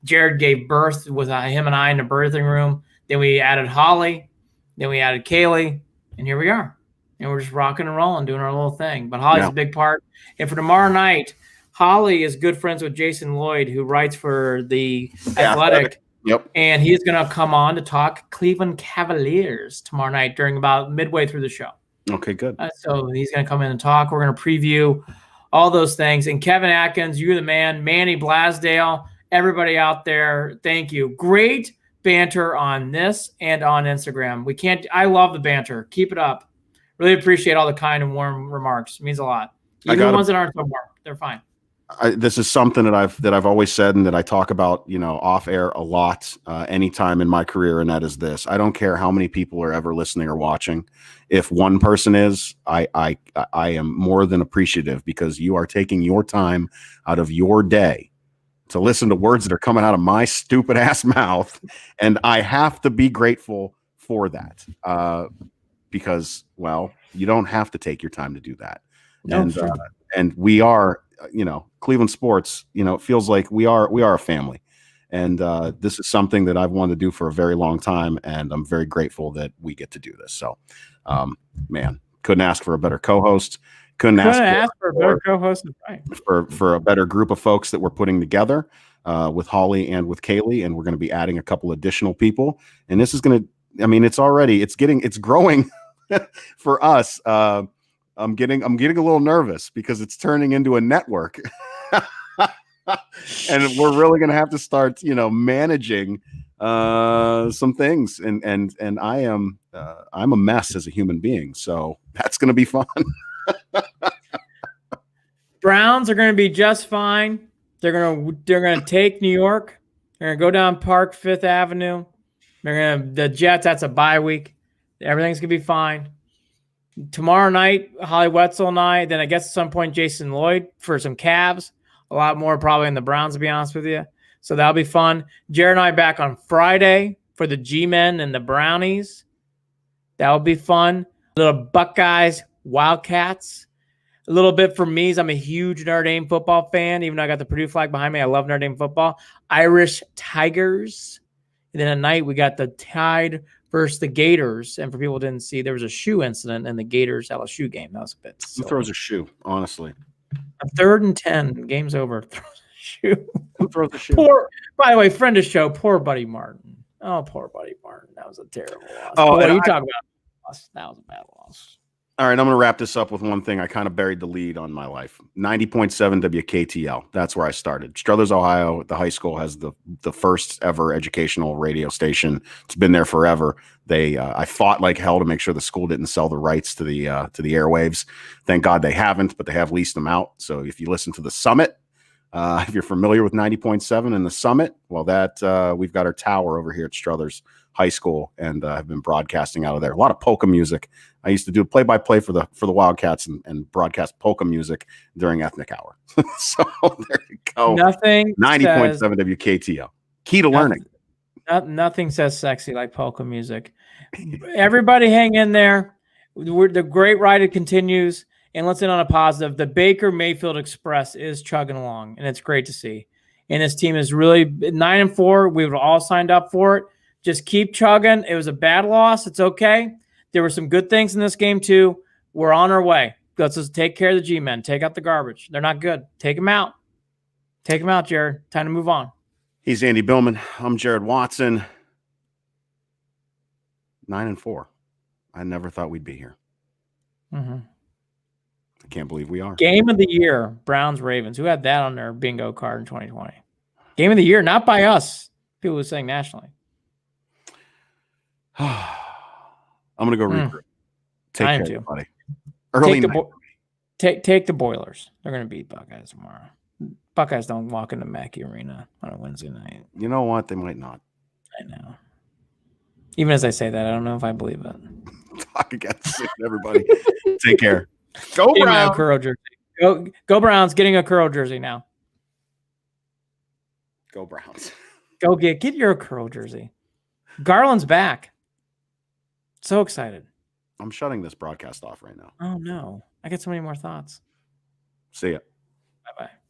Jared gave birth with him and I in the birthing room. Then we added Holly. Then we added Kaylee. And here we are. And we're just rocking and rolling, doing our little thing. But Holly's a big part. And for tomorrow night, Holly is good friends with Jason Lloyd, who writes for The Athletic. Yep. And he's going to come on to talk Cleveland Cavaliers tomorrow night during about midway through the show. Okay, good. So he's going to come in and talk. We're going to preview all those things. And Kevin Atkins, you're the man. Manny Blasdale, everybody out there, thank you. Great banter on this and on Instagram. I love the banter. Keep it up. Really appreciate all the kind and warm remarks. It means a lot. Even the ones that aren't so warm, they're fine. This is something that I've always said and that I talk about, off air a lot, anytime in my career. And that is this: I don't care how many people are ever listening or watching. If one person is, I am more than appreciative, because you are taking your time out of your day to listen to words that are coming out of my stupid ass mouth. And I have to be grateful for that, because, you don't have to take your time to do that. No, and we are, Cleveland sports, it feels like we are a family. And this is something that I've wanted to do for a very long time. And I'm very grateful that we get to do this. So, couldn't ask for a better co-host. Couldn't ask for a better co-host. Right. For a better group of folks that we're putting together with Holly and with Kaylee. And we're going to be adding a couple additional people. And this is going to, it's growing for us. I'm getting a little nervous because it's turning into a network. And we're really going to have to start, managing some things. And I'm a mess as a human being. So that's going to be fun. Browns are going to be just fine. They're going to take New York. They're going to go down Park, Fifth Avenue. The Jets, that's a bye week. Everything's going to be fine. Tomorrow night, Holly Wetzel and I, then I guess at some point Jason Lloyd for some Cavs. A lot more probably in the Browns, to be honest with you. So that'll be fun. Jared and I back on Friday for the G-Men and the Brownies. That'll be fun. Little Buckeyes, Wildcats. A little bit for me is I'm a huge Notre Dame football fan. Even though I got the Purdue flag behind me, I love Notre Dame football. Irish Tigers And then at night, we got the Tide versus the Gators. And for people who didn't see, there was a shoe incident in the Gators LSU game. That was a bit silly. Who throws a shoe, honestly? A 3rd and 10, game's over. Throws a shoe. Who throws the shoe? By the way, friend of the show, poor Buddy Martin. Oh, poor Buddy Martin. That was a terrible loss. Oh, what are you talking about? Loss. That was a bad loss. All right, I'm going to wrap this up with one thing. I kind of buried the lead on my life. 90.7 WKTL. That's where I started. Struthers, Ohio, the high school has the first ever educational radio station. It's been there forever. I fought like hell to make sure the school didn't sell the rights to the airwaves. Thank God they haven't, but they have leased them out. So if you listen to the Summit, if you're familiar with 90.7 and the Summit, well, we've got our tower over here at Struthers High School and have been broadcasting out of there. A lot of polka music. I used to do play-by-play for the Wildcats and broadcast polka music during Ethnic Hour. So there you go. 90.7 WKTL. Key to learning. Nothing says sexy like polka music. Everybody hang in there. The great ride continues. And let's end on a positive. The Baker Mayfield Express is chugging along, and it's great to see. And this team is really 9-4. We were all signed up for it. Just keep chugging. It was a bad loss. It's okay. There were some good things in this game, too. We're on our way. Let's just take care of the G-men. Take out the garbage. They're not good. Take them out. Take them out, Jared. Time to move on. He's Andy Billman. I'm Jared Watson. 9-4. I never thought we'd be here. Mm-hmm. I can't believe we are. Game of the year, Browns-Ravens. Who had that on their bingo card in 2020? Game of the year, not by us. People were saying nationally. I'm going to go regroup. Take care, everybody. Early take the Boilers. They're going to beat Buckeyes tomorrow. Buckeyes don't walk into Mackey Arena on a Wednesday night. You know what? They might not. I know. Even as I say that, I don't know if I believe it. Talk against it, everybody. Take care. Go Browns. Go Browns. Getting a Curl jersey now. Go Browns. Go get your Curl jersey. Garland's back. So excited. I'm shutting this broadcast off right now. Oh, no. I got so many more thoughts. See ya. Bye-bye.